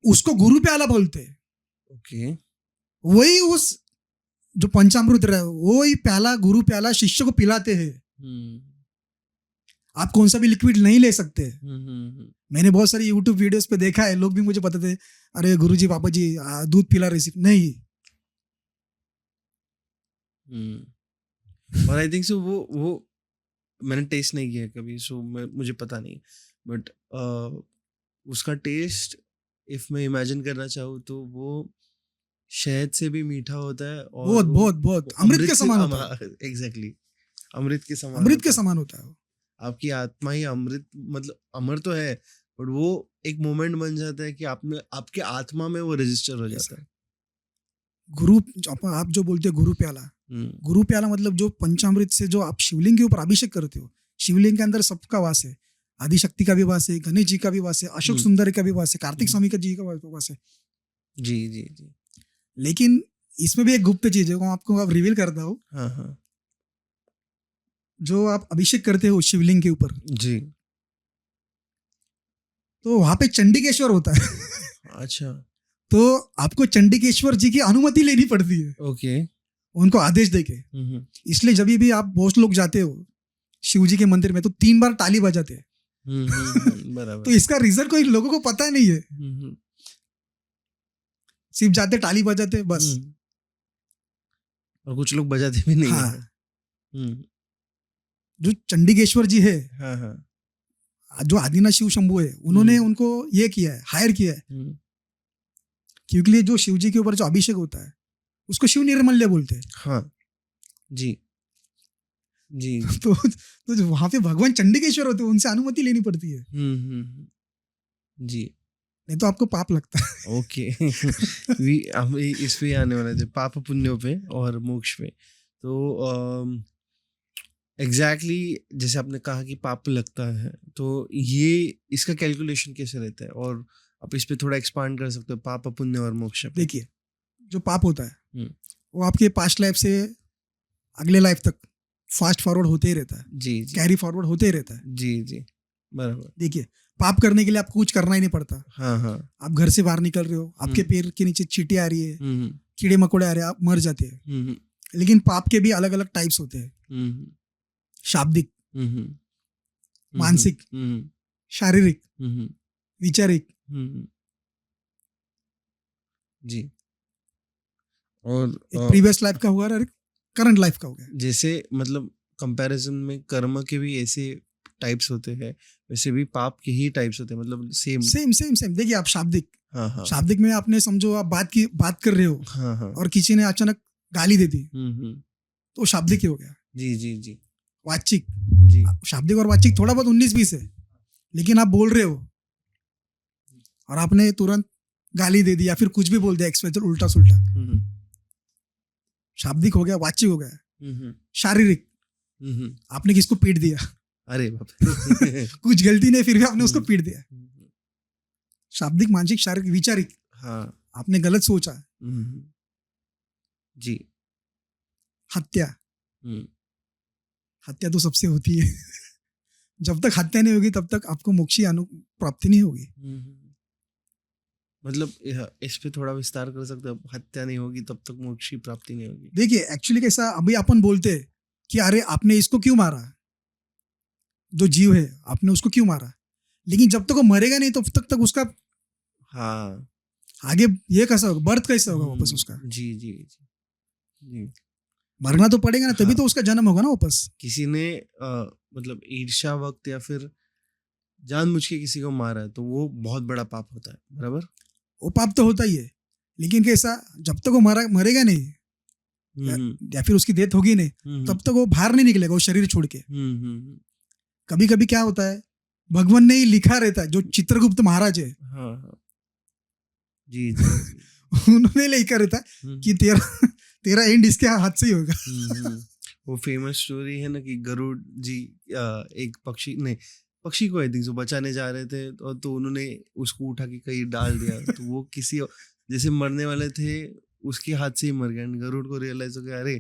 उसको गुरु प्याला बोलते हैं। ओके। वही उस जो पंचामृत रहा, वही प्याला, गुरु प्याला शिष्य को पिलाते हैं। आप कौन सा भी लिक्विड नहीं ले सकते। मैंने बहुत सारी YouTube वीडियोस पे देखा है, लोग भी मुझे बताते थे, अरे गुरुजी पापा जी दूध पिला रेसिपी नहीं। और आई थिंक सो वो मैंने टेस्ट नहीं किया कभी, सो मुझे पता नहीं, बट उसका टेस्ट इफ मैं इमेजिन करना चाहूँ तो वो शहद से भी मीठा होता है और बहुत अमृत के समान होता है। एग्जैक्टली, अमृत के समान होता है। आपकी आत्मा ही अमृत, मतलब अमर तो है, बट वो एक मोमेंट बन जाता है कि आपके आत्मा में वो रजिस्टर हो जाता है। गुरु, आप जो बोलते हो गुरु प्याला मतलब जो पंचामृत से जो आप शिवलिंग के ऊपर अभिषेक करते हो, शिवलिंग के अंदर सबका वास है। आदिशक्ति का भी वास है, गणेश जी का भी वास है, अशोक सुंदर का भी वास है, कार्तिक स्वामी का जी का वास है। जी। लेकिन इसमें भी एक गुप्त चीज है, आपको आप रिवील करता हूँ। हाँ। जो आप अभिषेक करते हो शिवलिंग के ऊपर जी, तो वहां पे चंडिकेश्वर होता है अच्छा, तो आपको चंडिकेश्वर जी की अनुमति लेनी पड़ती है ओके। उनको आदेश देके। इसलिए जब भी आप बहुत लोग जाते हो शिव जी के मंदिर में तो 3 बार ताली बजाते हैं। बराबर। तो इसका रीजन कोई लोगों को पता नहीं है, सिर्फ जाते ताली बजाते बस। और कुछ लोग बजाते भी नहीं हाँ, है। जो चंडिकेश्वर जी है, हाँ हाँ। जो आदिनाथ शिव शंभू है, उन्होंने उनको ये किया है, हायर किया है, क्योंकि जो शिव जी के ऊपर जो अभिषेक होता है उसको शिव निर्मल्य बोलते हैं। हाँ जी जी। तो वहां पे भगवान चंडिकेश्वर होते हैं, उनसे अनुमति लेनी पड़ती है। जी, नहीं तो आपको पाप लगता है। ओके। हम इस पे आने वाले थे, पाप पुण्यों पे और मोक्ष पे। तो एग्जैक्टली जैसे आपने कहा कि पाप लगता है, तो ये इसका कैलकुलेशन कैसे रहता है, और आप इस पे थोड़ा एक्सपांड कर सकते हो, पाप पुण्य और मोक्ष पे? देखिए, जो पाप होता है वो आपके पास्ट लाइफ से अगले लाइफ तक फास्ट फॉरवर्ड होते ही रहता है, जी जी कैरी फॉरवर्ड होते ही रहता है। जी जी, बराबर। देखिए, पाप करने के लिए आपको कुछ करना ही नहीं पड़ता। हाँ हाँ। आप घर से बाहर निकल रहे हो, आपके पैर के नीचे चींटी आ रही है, कीड़े मकोड़े आ रहे हैं, आप मर जाते हैं। लेकिन पाप के भी अलग अलग टाइप्स होते हैं, शाब्दिक, मानसिक, शारीरिक, विचारिक। जी। और प्रीवियस लाइफ का हुआ और करंट लाइफ का हो गया। जैसे मतलब कंपैरिजन में कर्म के भी ऐसे टाइप्स होते हैं, वैसे भी पाप के ही टाइप्स होते हैं, मतलब सेम सेम सेम सेम। देखिए, आप शाब्दिक, हाँ हाँ शाब्दिक में आपने समझो आप बात कर रहे हो, हाँ हाँ, और किसी ने अचानक गाली दे दी तो शाब्दिक ही हो गया। जी जी जी वाचिक, जी, शाब्दिक और वाचिक थोड़ा बहुत 19-20 है, लेकिन आप बोल रहे हो और आपने तुरंत गाली दे दी या फिर कुछ भी बोल दिया एक्सप्रेस उल्टा सुल्टा, शाब्दिक हो गया, वाचिक हो गया। शारीरिक, आपने किसको पीट दिया, अरे बाप कुछ गलती नहीं फिर भी आपने उसको पीट दिया। शाब्दिक, मानसिक, शारीरिक, विचारिक, हाँ, आपने गलत सोचा। जी। हत्या, हत्या तो सबसे होती है। जब तक हत्या नहीं होगी तब तक आपको मोक्ष प्राप्ति नहीं होगी। मतलब इस पे थोड़ा विस्तार कर सकते हो? हत्या नहीं होगी तब तक मोक्ष की प्राप्ति नहीं होगी। देखिए, एक्चुअली कैसा, अभी अपन बोलते हैं कि अरे आपने इसको क्यों मारा, जो जीव है आपने उसको क्यों मारा, लेकिन जब तक वो मरेगा नहीं तब तक उसका हाँ आगे ये कैसा होगा, बर्थ कैसा होगा वापस उसका। जी जी जी जी, मरना तो पड़ेगा ना, तभी हाँ। तो उसका जन्म होगा ना वापस। किसी ने मतलब ईर्ष्या वक्त या फिर जानबूझ के किसी को मारा है तो वो बहुत बड़ा पाप होता है, बराबर। वो पाप तो होता ही है, लेकिन कैसा, जब तक वो मरेगा नहीं या फिर उसकी डेथ होगी नहीं तब तक वो बाहर नहीं निकलेगा वो शरीर छोड़ के। कभी कभी क्या होता है, भगवान ने ही लिखा रहता है, जो चित्रगुप्त महाराज है, हाँ हाँ, जी जी उन्होंने लिखा रहता है कि तेरा एंड इसके हाथ से ही होगा। वो फेमस स्टोरी है ना कि गरुड़ जी एक पक्षी को आई थिंक जो बचाने जा रहे थे, तो उन्होंने उसको उठा के कहीं डाल दिया, तो वो किसी जैसे मरने वाले थे उसके हाथ से ही मर गया। गरुड़ को रियलाइज हो गया, अरे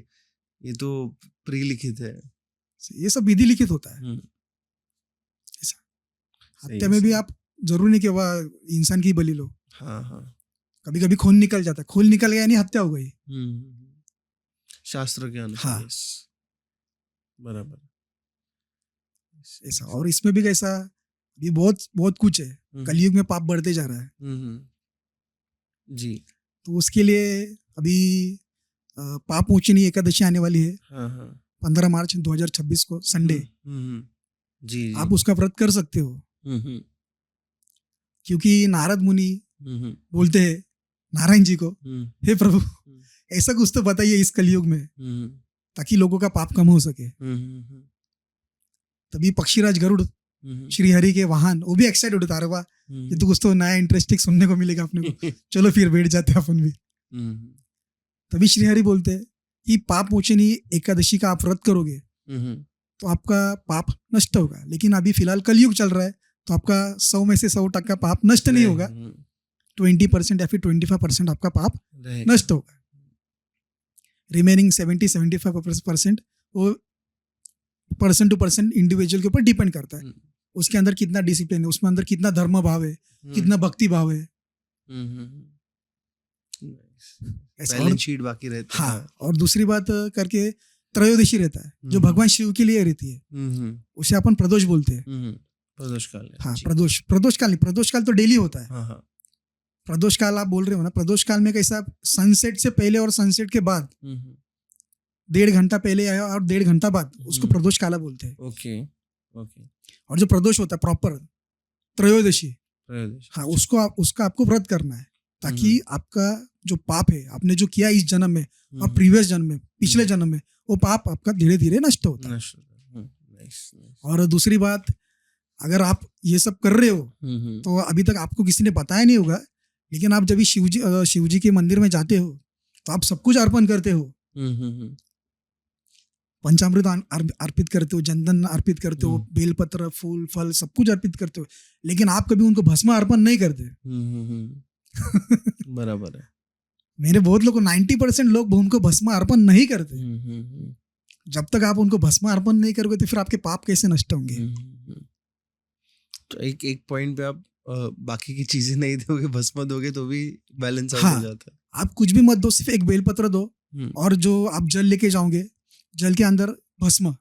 ये तो प्री लिखित है, ये सब विधि लिखित होता है। हत्या में भी आप जरूरी नहीं कि वह इंसान की बलि लो। हाँ हाँ, कभी कभी खून निकल जाता है, खून निकल गया यानी हत्या हो गई शास्त्र के अनुसार। हाँ, yes, बराबर ऐसा। और इसमें भी कैसा, भी बहुत बहुत कुछ है। कलयुग में पाप बढ़ते जा रहा है जी। तो उसके लिए अभी पाप मोचनी एकादशी आने वाली है। हाँ हाँ, 15 मार्च 2026 को संडे। जी, आप उसका व्रत कर सकते हो, क्योंकि नारद मुनि बोलते हैं नारायण जी को, हे प्रभु ऐसा कुछ तो बताइए इस कलयुग में ताकि लोगों का पाप कम हो सके। तभी पक्षीराज गरुड़ श्री हरि के वाहन वो भी एक्साइटेड होता है, वाह ये तो कुछ तो नया इंटरेस्टिंग सुनने को मिलेगा अपने को, चलो फिर बैठ जाते हैं अपन भी। तभी श्री हरि बोलते हैं कि पाप मोचनी एकादशी का आप व्रत करोगे तो आपका पाप नष्ट होगा। लेकिन अभी फिलहाल कलयुग चल रहा है तो आपका 100 में से 100% पाप नष्ट नहीं होगा, 20% या फिर 25% आपका पाप नष्ट होगा। रिमेनिंग 70-75% वो पर्सन टू पर्सन इंडिविजुअल के ऊपर डिपेंड करता है। उसके अंदर कितना डिसिप्लिन है, उसमें अंदर कितना धर्म भाव है, कितना भक्ति भाव है। ऐसा। बैलेंस शीट बाकी रहता है। हाँ, और दूसरी बात करके त्रयोदशी रहता है जो भगवान शिव के लिए रहती है, उसे अपन प्रदोष बोलते हैं। प्रदोष काल है। हाँ, जी। प्रदोष काल नहीं, प्रदोष काल तो डेली होता है। हाँ हाँ। प्रदोष काल आप बोल रहे हो ना, प्रदोष काल में कैसा, सनसेट से पहले और सनसेट के बाद 1.5 घंटा पहले आया और 1.5 घंटा बाद, उसको प्रदोष काला बोलते हैं। Okay okay. और जो प्रदोष होता है प्रॉपर त्रयोदशी, प्रदोष। हाँ, उसका आपको व्रत करना है, ताकि आपका जो पाप है, आपने जो किया इस जन्म में और प्रीवियस जन्म में, पिछले जन्म में, वो पाप आपका धीरे धीरे नष्ट होता है। और दूसरी बात, अगर आप ये सब कर रहे हो तो अभी तक आपको किसी ने बताया नहीं होगा, लेकिन आप जब भी शिव जी के मंदिर में जाते हो तो आप सब कुछ अर्पण करते हो। पंचामृत अर्पित करते हो, चंदन अर्पित करते हो, बेलपत्र, फूल, फल सब कुछ अर्पित करते हो, लेकिन आप कभी उनको भस्म अर्पण नहीं करते। बराबर है। मेरे बहुत लोग 90% लोग उनको भस्म अर्पण नहीं करते। जब तक आप उनको भस्म अर्पण नहीं करोगे तो फिर आपके पाप कैसे नष्ट होंगे? तो एक पॉइंट पे आप बाकी की चीजें नहीं दोगे, भस्म दोगे तो भी बैलेंस आउट हाँ, हो जाता है। आप कुछ भी मत दो, सिर्फ एक बेलपत्र दो, और जो आप जल लेके जाओगे, जल के अंदर भस्म,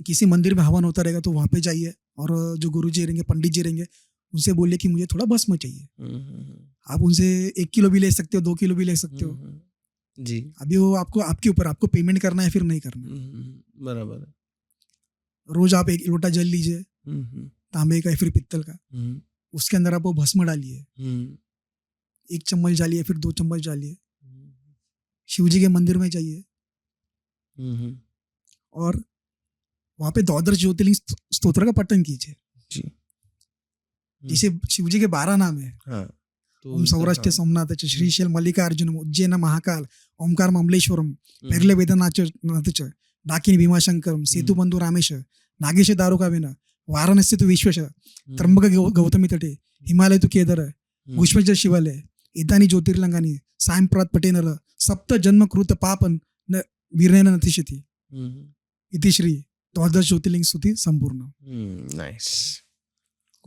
किसी मंदिर में हवन होता रहेगा तो वहां पे जाइए, और जो गुरुजी रहेंगे, पंडित जी रहेंगे, उनसे बोलिए कि मुझे थोड़ा भस्म चाहिए। आप उनसे 1 किलो भी ले सकते हो, 2 किलो भी ले सकते हो जी। अभी वो आपके ऊपर, आपको पेमेंट करना है फिर नहीं करना। बराबर है। रोज आप 1 लोटा जल लीजिए, तांबे का या फिर पित्तल का, उसके अंदर आप वो भस्म डालिए, 1 चम्मच डालिए, फिर 2 चम्मच डालिए, शिव जी के मंदिर में जाइए, और वहां पे 12 ज्योतिर्लिंग स्तोत्र का पठन कीजिए। जी। जैसे शिव जी के 12 नाम है। हाँ, तो ओम सौराष्ट्र सोमनाथ, श्रीशैल मल्लिकार्जुन, उज्जैन महाकाल, ओमकार ममलेश्वरम, पेरले वेदनाथ, डाकिनी भीमाशंकरम, सेतु बंधु रामेश, नागेश दारुकाविन, वाराणसी तु विश्वेश, त्र्यंबक गौतमी तटे, हिमालय तु केदार, घुष्मेश्वर शिवालय, एतानी ज्योतिर्लिंगानी, सायंप्रात पटेनल, सप्त जन्म कृत पापन वीरेन नतिशति, इति श्री 12 ज्योतिर्लिंग स्तुति संपूर्ण। नाइस।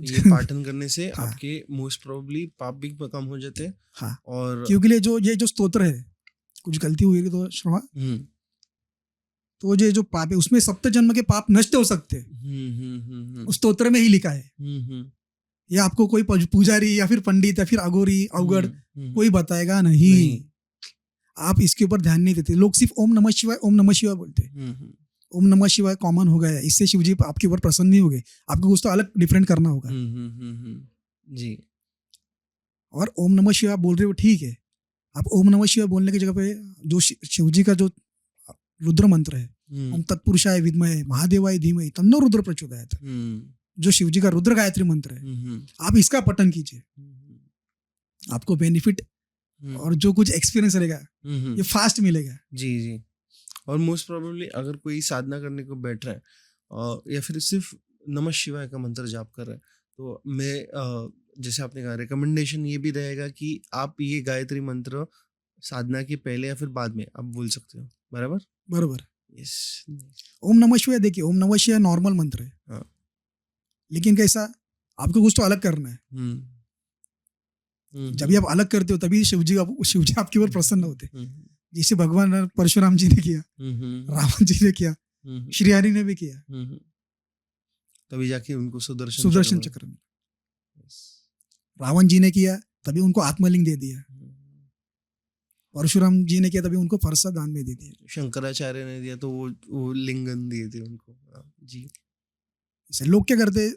ये पाठन करने से हाँ, आपके मोस्ट प्रोबेबली पाप भी कम हो जाते हैं। हाँ, और क्योंकि ये जो स्तोत्र है, कुछ गलती हुई तो श्रवा, तो ये जो पाप है उसमें सप्त जन्म के पाप नष्ट हो सकते हैं, उस स्तोत्र में ही लिखा है। ये आपको कोई पुजारी या फिर पंडित या फिर अघोरी अवगढ़ कोई बताएगा नहीं। आप इसके ऊपर ध्यान नहीं देते। लोग सिर्फ ओम नमः शिवाय, ओम नमः शिवाय बोलते हैं। ओम नमः शिवाय कॉमन हो गया है, इससे शिव जी आपके ऊपर प्रसन्न नहीं हो गए। आपको कुछ तो अलग डिफरेंट करना होगा। जी। और ओम नमः शिवाय बोल रहे हो, ठीक है, आप ओम नमः शिवाय बोलने की जगह पे जो शिव जी का जो रुद्र मंत्र है, ओम तत्पुरुषाय विद्महे महादेवाय धीमहि तन्नो रुद्र प्रचोदयात्, जो शिव जी का रुद्र गायत्री मंत्र है, आप इसका पठन कीजिए। आपको बेनिफिट और जो कुछ एक्सपीरियंस रहेगा ये फास्ट मिलेगा। जी जी। और मोस्ट प्रोबेबली अगर कोई साधना करने को बैठ रहा है या फिर सिर्फ नमः शिवाय का मंत्र जाप कर रहा है, तो मैं जैसे आपने कहा रिकमेंडेशन ये भी रहेगा कि आप ये गायत्री मंत्र साधना के पहले या फिर बाद में आप बोल सकते हो। बराबर बरोबर। यस। ओम नमः शिवाय, देखिए ओम नमः शिवाय नॉर्मल मंत्र है, हाँ। लेकिन कैसा, आपको कुछ तो अलग करना है। जब भी आप अलग करते हो तभी शिव जी आपके ऊपर प्रसन्न होते हैं। जैसे भगवान परशुराम जी ने किया, रावण जी ने किया, श्री हरि ने भी किया, तभी जाके उनको सुदर्शन चक्र में। रावण जी ने किया तभी उनको आत्मलिंग दे दिया, परशुराम जी ने किया तभी उनको फरसा दान में दे दिया, शंकराचार्य ने दिया तो वो लिंगन दिए थे उनको। जी। इसे लोग क्या करते,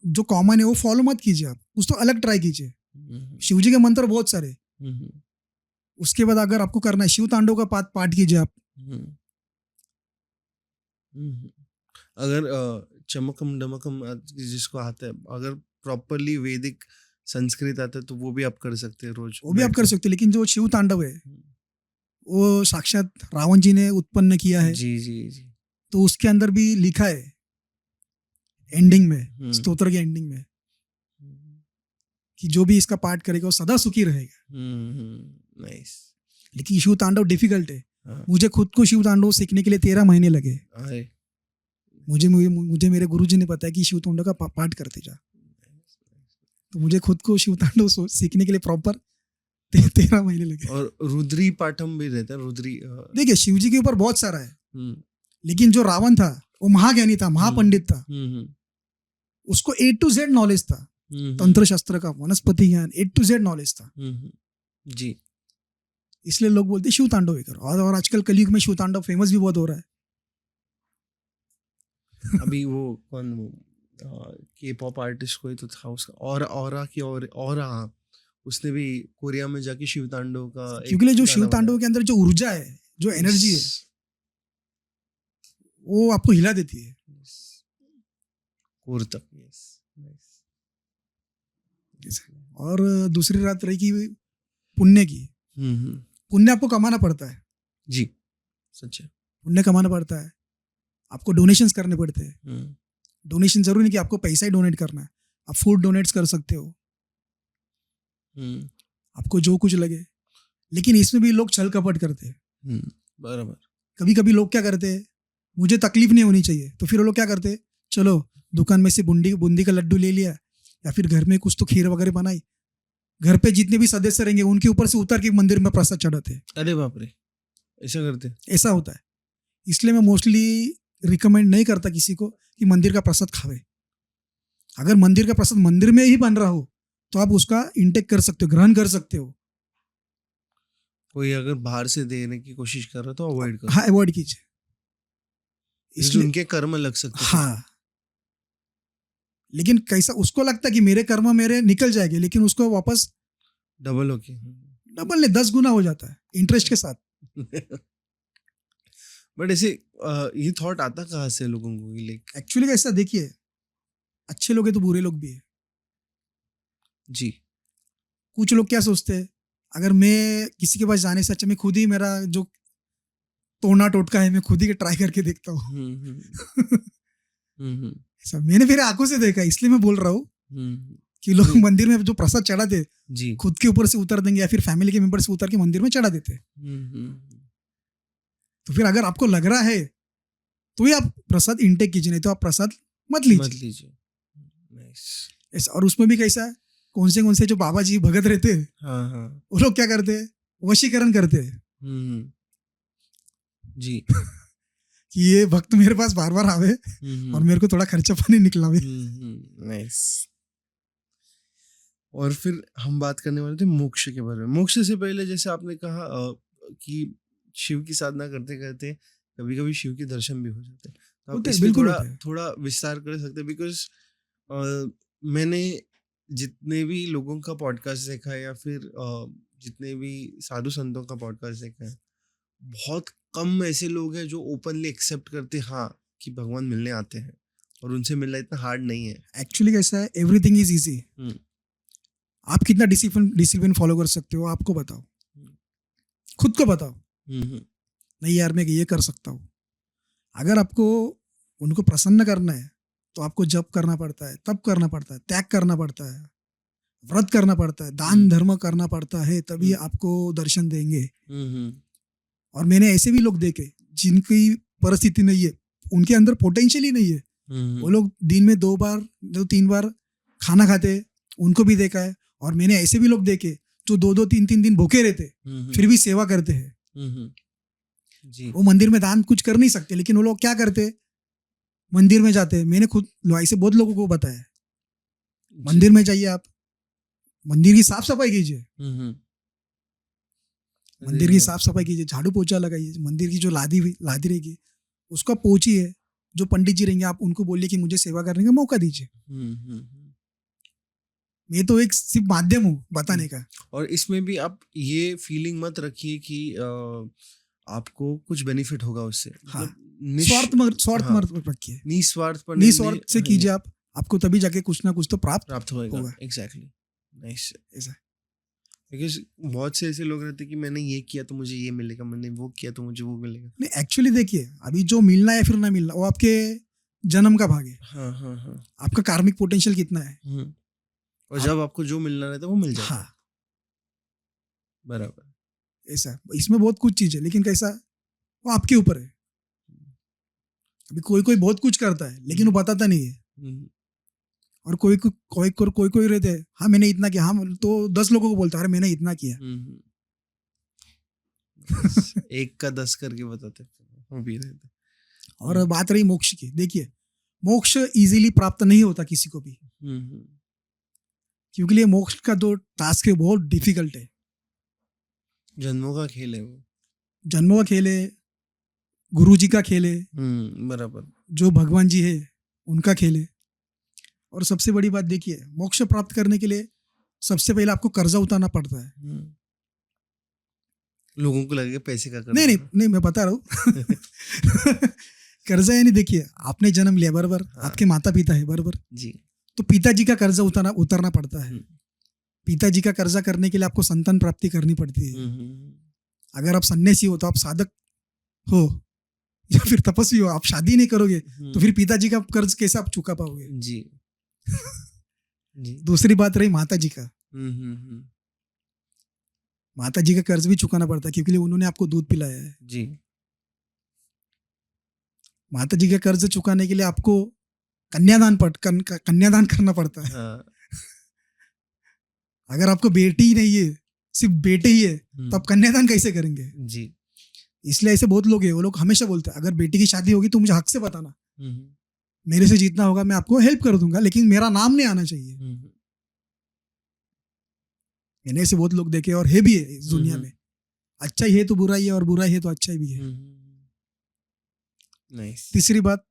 जो कॉमन है वो फॉलो मत कीजिए, आप कुछ तो अलग ट्राई कीजिए। शिव जी के मंत्र बहुत सारे, उसके बाद अगर आपको करना है शिव तांडव का पाठ कीजिए आप। अगर चमकम डमकम जिसको आता है, अगर प्रॉपरली वैदिक संस्कृत आता है तो वो भी आप कर सकते हैं रोज, वो भी आप कर सकते हैं। लेकिन जो शिव तांडव है वो साक्षात रावण जी ने उत्पन्न किया है। जी जी जी। तो उसके अंदर भी लिखा है एंडिंग में, स्तोत्र के एंडिंग में, कि जो भी इसका पाठ करेगा वो सदा सुखी रहेगा। नाइस। लेकिन शिव तांडव डिफिकल्ट है। मुझे खुद को शिव तांडव सीखने के लिए 13 महीने लगे। मुझे मेरे गुरुजी ने बताया कि शिव तांडव का पाठ करते जा। तो मुझे खुद को शिव तांडव सीखने के लिए प्रॉपर 13 महीने लगे। और रुद्री पाठम भी रहता है, रुद्री देखिए शिव जी के ऊपर बहुत सारा है, लेकिन जो रावण था वो महाज्ञानी था, महापंडित था, उसको A to Z नॉलेज था, तंत्र शास्त्र का, वनस्पति ज्ञान, A to Z नॉलेज था जी। इसलिए लोग बोलते शिव तांडव ही करो। और आजकल कलयुग में शिव तांडव फेमस भी बहुत हो रहा है। अभी वो कौन, वो के पॉप आर्टिस्ट कोई तो था, उसका और उसने भी कोरिया में जाके शिव तांडव का, क्योंकि जो शिव तांडव के अंदर जो ऊर्जा है, जो एनर्जी है, वो आपको हिला देती है कोर तक। और दूसरी बात रही कि पुण्य की, पुण्य आपको कमाना पड़ता है जी, सच है, पुण्य कमाना पड़ता है, आपको डोनेशंस करने पड़ते हैं। डोनेशन जरूरी नहीं कि आपको पैसा ही डोनेट करना है, आप फूड डोनेट्स कर सकते हो, आपको जो कुछ लगे। लेकिन इसमें भी लोग छल कपट करते हैं। बराबर। कभी कभी लोग क्या करते हैं, मुझे तकलीफ नहीं होनी चाहिए, तो फिर वो लोग क्या करते हैं, चलो दुकान में से बूंदी का लड्डू ले लिया, या फिर घर में कुछ तो खीर वगैरह बनाई, घर पे जितने भी सदस्य रहेंगे उनके ऊपर से उतर के मंदिर में प्रसाद चढ़ाते हैं। अरे बाप रे, ऐसा करते हैं? ऐसा होता है। इसलिए मैं मोस्टली रिकमेंड नहीं करता किसी को कि मंदिर का प्रसाद खावे। अगर मंदिर का प्रसाद मंदिर में ही बन रहा हो तो आप उसका इंटेक कर सकते हो, ग्रहण कर सकते हो। कोई अगर बाहर से देने की कोशिश कर रहा है तो अवॉइड करो। हाँ, अवॉइड कीजिए, इसलिए उनके कर्म लग सकते हैं। हाँ, लेकिन कैसा उसको लगता है कि मेरे कर्म मेरे निकल जाएंगे, लेकिन उसको वापस डबल होके, डबल नहीं 10 गुना हो जाता है इंटरेस्ट के साथ। बट ऐसे ये थॉट आता कहाँ से लोगों को? एक्चुअली कैसा, देखिए अच्छे लोग हैं तो बुरे लोग भी है जी। कुछ लोग क्या सोचते हैं, अगर मैं किसी के पास जाने से अच्छा मैं खुद ही, मेरा जो तोड़ना टोटका है, मैं खुद ही ट्राई करके देखता हूँ। ऐसा मैंने फिर आंखों से देखा, इसलिए मैं बोल रहा हूँ कि लोग मंदिर में जो प्रसाद चढ़ाते जी, खुद के ऊपर से उतर देंगे या फिर फैमिली के मेंबर से उतर के मंदिर में चढ़ा देते। तो फिर अगर आपको लग रहा है तो ही आप प्रसाद इंटेक कीजिए, नहीं तो आप प्रसाद मत लीजिए। ऐसा। और उसमें भी कैसा है, कौन से जो बाबा जी भगत रहते हैं, वो लोग क्या करते हैं, वशीकरण करते हैं जी कि ये भक्त मेरे पास बार बार आवे और मेरे को थोड़ा खर्चा पानी निकलावे। नाइस। और फिर हम बात करने वाले थे मोक्ष के बारे में। मोक्ष से पहले जैसे आपने कहा कि शिव की साधना करते करते कभी कभी शिव के दर्शन भी हो जाते हैं, तो आप इसमें थोड़ा विस्तार कर सकते हैं? बिकॉज मैंने जितने भी लोगों का पॉडकास्ट देखा है या फिर जितने भी साधु संतों का पॉडकास्ट देखा है, बहुत कम ऐसे लोग हैं जो ओपनली एक्सेप्ट करते हैं हाँ कि भगवान मिलने आते हैं, और उनसे मिलना इतना हार्ड नहीं है। एक्चुअली कैसा है, एवरीथिंग इज इजी। आप कितना डिसिप्लिन फॉलो कर सकते हो, आपको बताओ, खुद को बताओ। नहीं यार मैं ये कर सकता हूँ। अगर आपको उनको प्रसन्न करना है तो आपको जप करना पड़ता है, तप करना पड़ता है, त्याग करना पड़ता है, व्रत करना पड़ता है, दान धर्म करना पड़ता है, तभी आपको दर्शन देंगे। और मैंने ऐसे भी लोग देखे जिनकी परिस्थिति नहीं है, उनके अंदर पोटेंशियल ही नहीं है, वो लोग दिन में 2-3 बार खाना खाते, उनको भी देखा है। और मैंने ऐसे भी लोग देखे जो 2-2, 3-3 दिन भूखे रहते फिर भी सेवा करते हैं जी। वो मंदिर में दान कुछ कर नहीं सकते, लेकिन वो लोग क्या करते, मंदिर में जाते। मैंने खुद ऐसे बहुत लोगों को बताया, मंदिर में जाइए, आप मंदिर की साफ सफाई कीजिए, मंदिर की साफ सफाई कीजिए, झाड़ू पोछा लगाइए, मंदिर की जो लादी रहेगी उसको पोछिए, जो पंडित जी रहेंगे आप उनको बोलिए कि मुझे सेवा करने का मौका दीजिए। मैं तो एक सिर्फ माध्यम हूँ बताने का। और इसमें भी आप ये फीलिंग मत रखिए कि आपको कुछ बेनिफिट होगा उससे। हाँ, स्वार्थ मत रखिए, निस्वार्थ से कीजिए आप, आपको तभी जाके कुछ ना कुछ तो प्राप्त होगा। Exactly, nice. ऐसा बिकॉज बहुत से ऐसे लोग रहते हैं कि मैंने ये किया तो मुझे ये मिलेगा, मैंने वो किया तो मुझे वो मिलेगा। नहीं, एक्चुअली देखिए अभी जो मिलना है फिर ना मिलना वो आपके जन्म का भाग है। हाँ। आपका कार्मिक पोटेंशियल कितना है, और जब आपको जो मिलना रहता है वो मिल जाता है। हाँ, बराबर। ऐसा इसमें बहुत कुछ चीज है, लेकिन कैसा वो आपके ऊपर है। अभी कोई कोई बहुत कुछ करता है लेकिन वो बताता नहीं है, और कोई रहते हैं, हाँ मैंने इतना किया, हाँ तो 10 लोगों को बोलता है अरे मैंने इतना किया। एक का 10 करके बताते वो भी रहते। और बात रही मोक्ष की, देखिए मोक्ष इजीली प्राप्त नहीं होता किसी को भी, क्योंकि ये मोक्ष का जो टास्क है बहुत डिफिकल्ट है। जन्मों का खेल है वो, जन्मों का खेल है, गुरु जी का खेल है, बराबर, जो भगवान जी है उनका खेल है। और सबसे बड़ी बात देखिए, मोक्ष प्राप्त करने के लिए सबसे पहले आपको कर्जा उतारना पड़ता है। लोगों को लगेगा पैसे का कर्जा। नहीं मैं बता रहा हूँ कर्जा यानी देखिए आपने जन्म लिया बराबर, आपके माता पिता है बराबर जी, तो पिताजी का कर्जा उतारना पड़ता है। पिताजी का कर्जा करने के लिए आपको संतान प्राप्ति करनी पड़ती है। अगर आप सन्यासी हो तो आप साधक हो या फिर तपस्वी हो, आप शादी नहीं करोगे तो फिर पिताजी का कर्ज कैसे आप चुका पाओगे? जी जी। दूसरी बात रही माता जी का, माता जी का कर्ज भी चुकाना पड़ता है क्योंकि उन्होंने आपको दूध पिलाया है जी। माता जी का कर्ज चुकाने के लिए आपको कन्यादान करना पड़ता है। अगर आपको बेटी ही नहीं है, सिर्फ बेटे ही है, तो आप कन्यादान कैसे करेंगे? जी। इसलिए ऐसे बहुत लोग हैं, वो लोग हमेशा बोलते हैं अगर बेटी की शादी होगी तो मुझे हक से बताना, मेरे से जितना होगा मैं आपको हेल्प कर दूंगा, लेकिन मेरा नाम नहीं आना चाहिए। मैंने ऐसे बहुत लोग देखे और है भी है इस दुनिया में। अच्छा ही है तो बुरा ही है और बुरा ही है तो अच्छा भी है। तीसरी बात,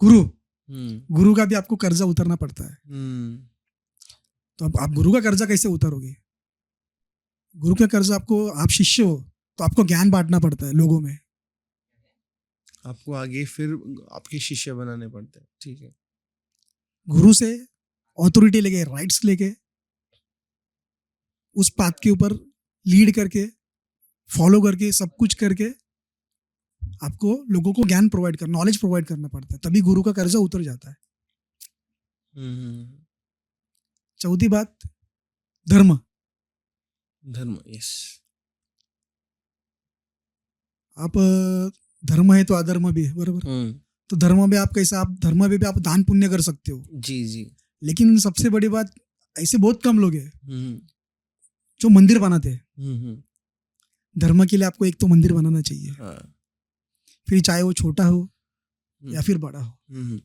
गुरु का भी आपको कर्जा उतारना पड़ता है। तो अब आप गुरु का कर्जा कैसे उतारोगे? गुरु का कर्जा आपको, आप शिष्य हो तो आपको ज्ञान बांटना पड़ता है लोगों में, आपको आगे फिर आपके शिष्य बनाने पड़ते हैं। ठीक है, गुरु से ऑथोरिटी लेके, राइट्स लेके, उस पाथ के ऊपर लीड करके, फॉलो करके, सब कुछ करके आपको लोगों को ज्ञान प्रोवाइड करना, नॉलेज प्रोवाइड करना पड़ता है, तभी गुरु का कर्जा उतर जाता है। चौथी बात, धर्म। यस। आप धर्म है तो अधर्म भी है बराबर। तो धर्म में आप कैसा, आप धर्म में भी आप दान पुण्य कर सकते हो। जी जी। लेकिन सबसे बड़ी बात, ऐसे बहुत कम लोग हैं जो मंदिर बनाते हैं। धर्म के लिए आपको एक तो मंदिर बनाना चाहिए, फिर चाहे वो छोटा हो या फिर बड़ा हो,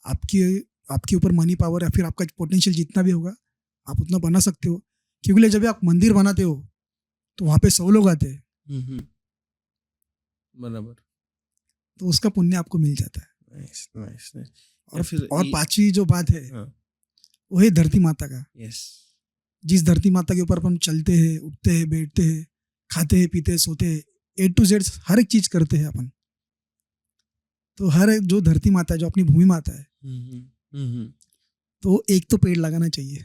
आपके ऊपर मनी पावर या फिर आपका पोटेंशियल जितना भी होगा आप उतना बना सकते हो। क्योंकि जब आप मंदिर बनाते हो तो वहां पे 100 लोग आते हैं बराबर, तो उसका पुण्य आपको मिल जाता है। नाइस। और पांचवी जो बात है वो है धरती माता का। जिस धरती माता के ऊपर अपन चलते हैं, उठते हैं, बैठते हैं, खाते हैं, पीते हैं, सोते हैं, A to Z हर एक चीज करते हैं अपन। तो हर एक जो धरती माता है, जो अपनी भूमि माता है, तो एक तो पेड़ लगाना चाहिए।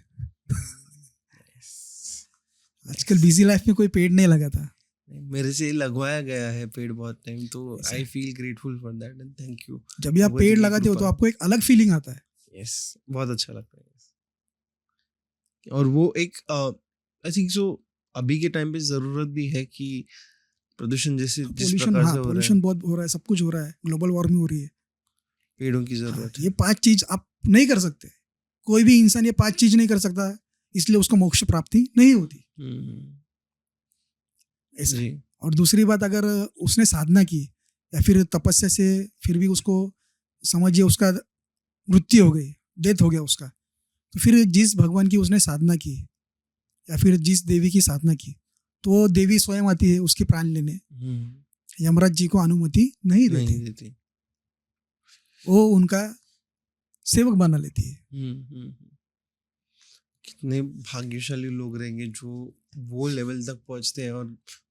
आजकल बिजी लाइफ में कोई पेड़ नहीं लगाता। मेरे से लगवाया गया है पेड़ बहुत टाइम, तो I feel grateful for that and thank you. जब भी आप पेड़ लगाते हो तो आपको एक अलग फीलिंग आता है। यस, बहुत अच्छा लगता है। और वो एक आई थिंक सो अभी के टाइम पे जरूरत भी है कि प्रदूषण जैसे जिस प्रकार से हो रहा है, बहुत हो रहा है, सब कुछ हो रहा है, ग्लोबल वार्मिंग हो रही है, पेड़ों की जरूरत है। ये 5 चीज आप नहीं कर सकते, कोई भी इंसान ये 5 चीज नहीं कर सकता, इसलिए उसको मोक्ष प्राप्ति नहीं होती ऐसा। और दूसरी बात, अगर उसने साधना की या फिर तपस्या से फिर भी उसको समझिए उसका मृत्यु हो गई, डेथ हो गया उसका, तो फिर जिस भगवान की उसने साधना की या फिर जिस देवी की साधना की, तो वो देवी स्वयं आती है उसके प्राण लेने। यमराज जी को अनुमति नहीं देती, वो उनका सेवक बना लेती है। कितने भाग्यशाली लोग रहेंगे जो वो लेवल तक पहुंचते हैं और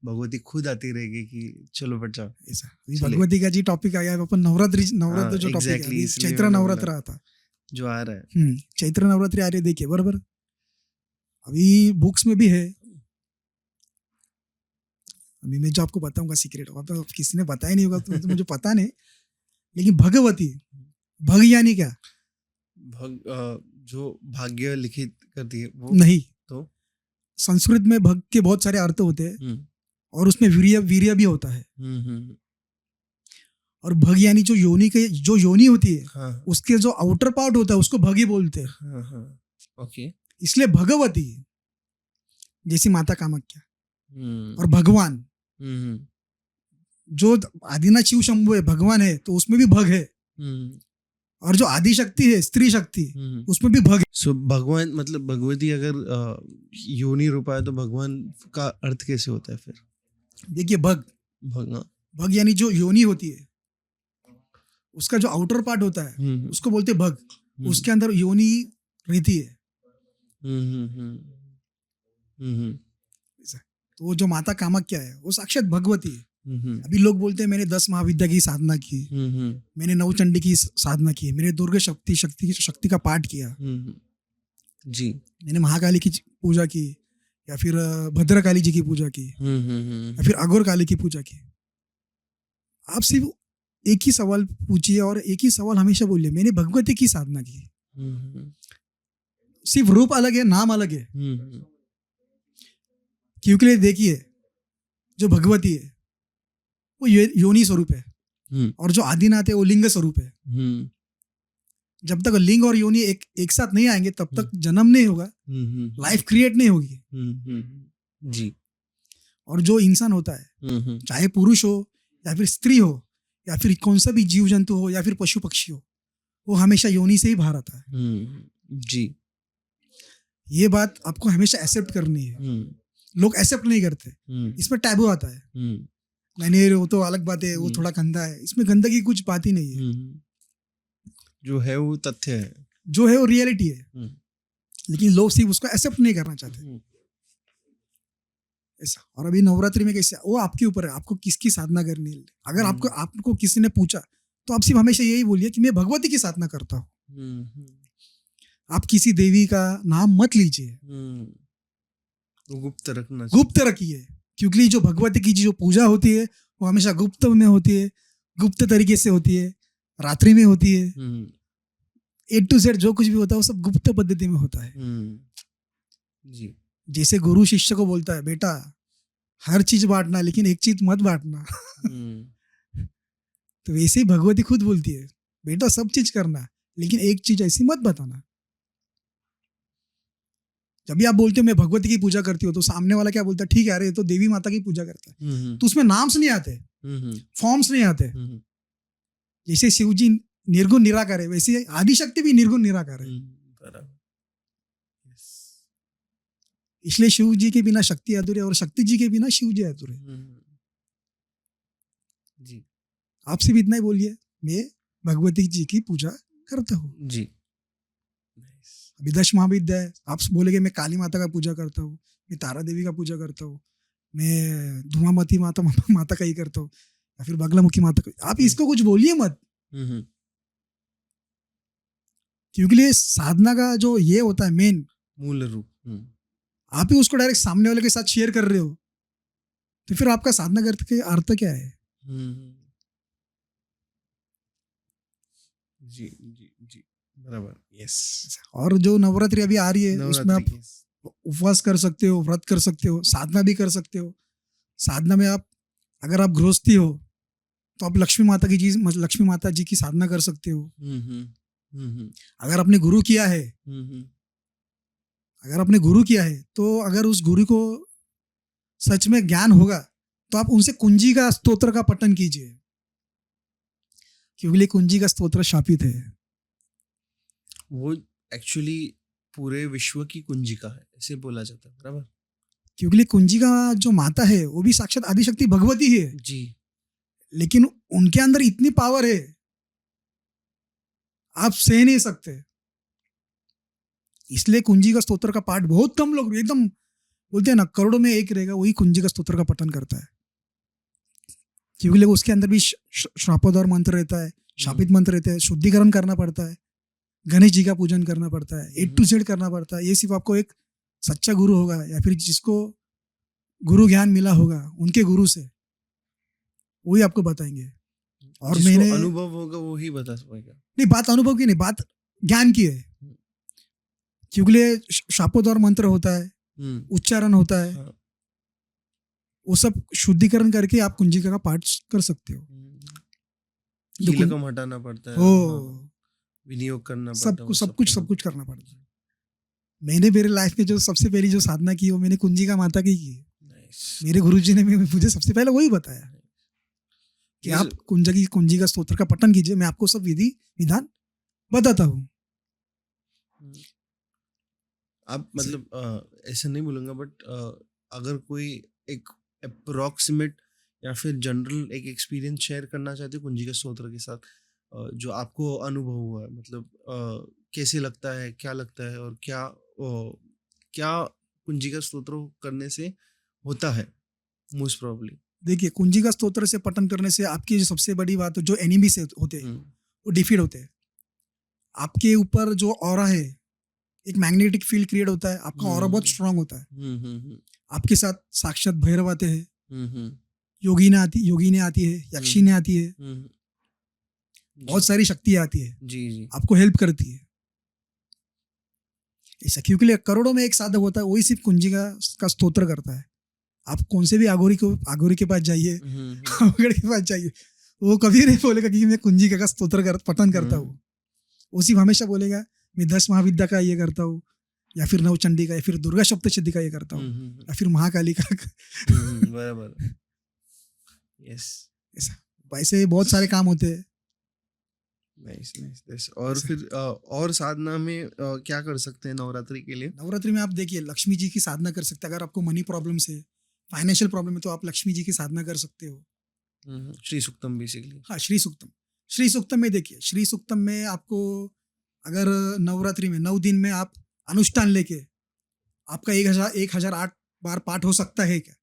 भगवती खुद आती रहेगी कि चलो बट जाओ। ऐसा भगवती का जी टॉपिक आया, अपन नवरात्र जो टॉपिक है, चैत्र नवरात्र आता जो आ रहा है, चैत्र नवरात्रि आ रही है, देखिए बराबर। अभी बुक्स में भी है, अभी मैं जो आपको बताऊंगा सीक्रेट, तो किसी ने बताया नहीं होगा तो मुझे पता नहीं, लेकिन भगवती, भग यानी क्या? जो भाग्य लिखित करती है वो नहीं, तो संस्कृत में भग के बहुत सारे अर्थ होते हैं और उसमें वीर्य भी होता है। और भग यानी जो योनि के जो योनि होती है हाँ उसके जो आउटर पार्ट होता है उसको भग ही बोलते हैं. हाँ हाँ ओके. इसलिए भगवती जैसी माता कामाख्या हम्म और भगवान हम्म जो आदिनाथ शिव शंभु है भगवान है तो उसमें भी भग है. हम्म और जो आदि शक्ति है स्त्री शक्ति उसमें भी भग है. सो भगवान मतलब भगवती अगर योनि रूपा है तो भगवान का अर्थ कैसे होता है फिर? देखिए भग भगवान. भग यानी जो योनि होती है उसका जो आउटर पार्ट होता है उसको बोलते हैं भग. उसके अंदर योनि रहती है. तो वो जो माता कामाख्या है वो साक्षात भगवती है. अभी लोग बोलते हैं मैंने 10 महाविद्या की साधना की, मैंने नवचंडी की साधना की, मैंने दुर्गा शक्ति का पाठ किया, जी, मैंने महाकाली की पूजा की या फिर भद्रकाली जी की पूजा की या फिर अघोर काली की पूजा की. आप सिर्फ एक ही सवाल पूछिए और एक ही सवाल हमेशा बोलिए मैंने भगवती की साधना की. सिर्फ रूप अलग है, नाम अलग है. क्योंकि देखिए जो भगवती है वो योनि स्वरूप है और जो आदिनाथ है वो लिंग स्वरूप है. जब तक लिंग और योनि एक साथ नहीं आएंगे तब तक जन्म नहीं होगा, लाइफ क्रिएट नहीं होगी. जी. और जो इंसान होता है चाहे पुरुष हो या फिर स्त्री हो या फिर कौन सा भी जीव जंतु हो या फिर पशु पक्षी हो, वो हमेशा योनि से ही बाहर आता है. जी. ये बात आपको हमेशा एक्सेप्ट करनी है. लोग एक्सेप्ट नहीं करते, इसमें टैबू आता है. नहीं वो तो अलग बात है, वो थोड़ा गंदा है. इसमें गंदगी कुछ बात ही नहीं है. जो है वो तथ्य है, जो है वो रियलिटी है. लेकिन लोग सिर्फ उसको एक्सेप्ट नहीं करना चाहते ऐसा. और अभी नवरात्रि में कैसे वो आपके ऊपर है, आपको किसकी साधना करनी है. अगर आपको किसी ने पूछा तो आप सिर्फ हमेशा यही बोलिए कि मैं भगवती की साधना करता हूँ. आप किसी देवी का नाम मत लीजिए, गुप्त रखिए. क्योंकि जो भगवती की जो पूजा होती है वो हमेशा गुप्त में होती है, गुप्त तरीके से होती है, रात्रि में होती है. A to Z जो कुछ भी होता है वो सब गुप्त पद्धति में होता है. जी. जैसे गुरु शिष्य को बोलता है बेटा हर चीज बांटना लेकिन एक चीज मत बांटना. तो वैसे ही भगवती खुद बोलती है बेटा सब चीज करना लेकिन एक चीज ऐसी मत बताना. जब भी आप बोलते हो मैं भगवती की पूजा करती हूँ तो सामने वाला क्या बोलता है, ठीक है अरे ये तो देवी माता की पूजा करता है. तो उसमें नाम्स नहीं आते, फॉर्म्स नहीं आते. जैसे शिव जी निर्गुण निराकार है वैसे आदिशक्ति भी निर्गुण निराकार है. इसलिए शिव जी के बिना शक्ति अधूरे और शक्ति जी के बिना शिव जी अधूरे. जी. आप सिर्फ इतना ही बोलिए मैं भगवती जी की पूजा करता हूँ. जी. अभी 10 महाविद्या है, आप बोलेंगे मैं काली माता का पूजा करता हूँ, मैं तारा देवी का पूजा करता हूँ, मैं धुमामती माता का ही करता हूँ या फिर बगलामुखी माता का. आप इसको कुछ बोलिए मत. क्योंकि साधना का जो ये होता है मेन मूल रूप, आप ही उसको डायरेक्ट सामने वाले के साथ शेयर कर रहे हो तो फिर आपका साधना करने का अर्थ क्या है. जी जी जी बराबर. यस. और जो नवरात्रि अभी आ रही है उसमें आप उपवास कर सकते हो, व्रत कर सकते हो, साधना भी कर सकते हो. साधना में आप अगर आप गृहस्थी हो तो आप लक्ष्मी माता जी की साधना कर सकते हो. अगर आपने गुरु किया है तो अगर उस गुरु को सच में ज्ञान होगा तो आप उनसे कुंजी का स्तोत्र का पठन कीजिए. क्योंकि कुंजी का स्तोत्र शापित है. वो एक्चुअली पूरे विश्व की कुंजिका है ऐसे बोला जाता है. बराबर. क्योंकि कुंजिका जो माता है वो भी साक्षात आदिशक्ति भगवती है. जी. लेकिन उनके अंदर इतनी पावर है आप सह नहीं सकते. इसलिए कुंजी का स्तोत्र का पाठ बहुत कम लोग एकदम बोलते हैं ना करोड़ों में एक रहेगा वही कुंजी का स्तोत्र का पठन करता है. क्योंकि उसके अंदर भी श्रापोद्धार मंत्र रहता है, शापित मंत्र रहते हैं, शुद्धिकरण करना पड़ता है, गणेश जी का पूजन करना पड़ता है, A to Z करना पड़ता है. ये सिर्फ आपको एक सच्चा गुरु होगा या फिर जिसको गुरु ज्ञान मिला होगा उनके गुरु से वही आपको बताएंगे. और मैंने अनुभव होगा वो ही बता पाएगा. नहीं, बात अनुभव की नहीं, बात ज्ञान की है. क्योंकि शापोद्धार मंत्र होता है, उच्चारण होता है, वो सब शुद्धिकरण करके आप कुंजिका का पाठ कर सकते हो. कीलकम हटाना पड़ता है, हो विनियोग करना सब पड़ता है, कुछ वो सब कुछ करना पड़ता है। मैंने मेरे लाइफ में जो सबसे पहली जो साधना की वो मैंने कुंजिका माता की Nice. मेरे गुरुजी ने मुझे सबसे पहले वही बताया कि ये आप कुंजिका स्तोत्र का पठन कीजिए, मैं आपको सब विधि विधान बताता हूँ। आप मतलब ऐसा नहीं बोलूँगा, बट अगर कोई एक अप्रोक्सीमेट या फिर जनरल एक एक्सपीरियंस शेयर करना चाहते हो कुंजिका स्तोत्र के साथ, जो आपको अनुभव हुआ है, मतलब कैसे लगता है, क्या लगता है, और क्या कुंजिका स्तोत्र करने से होता है मोस्ट प्रोबेबली? देखिए, कुंजिका स्तोत्र से पठन करने से आपकी जो सबसे बड़ी बात जो एनिमी से होते हैं वो डिफीट होते हैं। आपके ऊपर जो ऑरा है, एक मैग्नेटिक फील्ड क्रिएट होता है, आपका ऑरा बहुत स्ट्रांग होता है। आपके साथ साक्षात भैरव आते हैं, योगिनी आती है, यक्षिणी आती है, बहुत सारी शक्तियाँ आती है, जी आपको हेल्प करती है। ऐसा क्योंकि करोड़ों में एक साधक होता है, वही सिर्फ कुंजिका का स्तोत्र करता है। आप कौन से भी आगोरी के पास जाइए, अवगढ़ के पास जाइए, वो कभी नहीं बोलेगा कि मैं कुंजिका का स्तोत्र पठन करता हूँ। वो सिर्फ हमेशा बोलेगा मैं 10 महाविद्या का ये करता हूँ, या फिर नवचंडी का, या फिर दुर्गा सप्तशती का ये करता हूँ, या फिर महाकाली का। बराबर, यस। ऐसा वैसे बहुत सारे काम होते हैं। नाइस। और फिर और साधना में क्या कर सकते हैं नवरात्रि के लिए? नवरात्रि में आप देखिए लक्ष्मी जी की साधना कर सकते हैं। अगर आपको मनी प्रॉब्लम्स है, फाइनेंशियल प्रॉब्लम है, तो आप लक्ष्मी जी की साधना कर सकते हो। श्री सूक्तम बेसिकली। हाँ, श्री सूक्तम में देखिए, श्री सूक्तम में आपको अगर नवरात्रि में 9 दिन में आप अनुष्ठान लेके आपका 1008 बार पाठ हो सकता है क्या?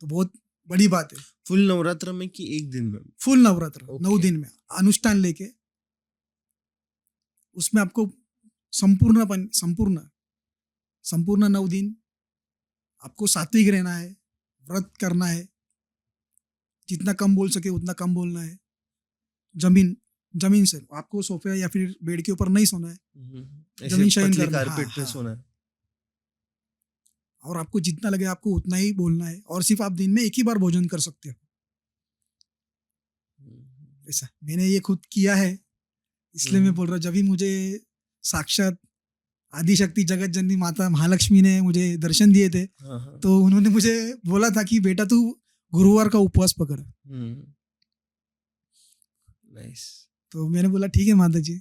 तो बहुत बड़ी बात है। फुल नवरात्र में कि एक दिन में? फुल नवरात्र 9 दिन में अनुष्ठान लेके उसमें आपको संपूर्ण 9 दिन आपको सात्विक रहना है, व्रत करना है, जितना कम बोल सके उतना कम बोलना है, जमीन से आपको सोफे या फिर बेड के ऊपर नहीं सोना है, जमीन शयन करना है, कारपेट पे सोना है। और आपको जितना लगे आपको उतना ही बोलना है, और सिर्फ आप दिन में एक ही बार भोजन कर सकते हो। ऐसा मैंने ये खुद किया है, इसलिए मैं बोल रहा हूँ। जब भी मुझे साक्षात आदिशक्ति जगत जननी माता महालक्ष्मी ने मुझे दर्शन दिए थे, तो उन्होंने मुझे बोला था कि बेटा तू गुरुवार का उपवास पकड़। नाइस। तो मैंने बोला ठीक है माता जी।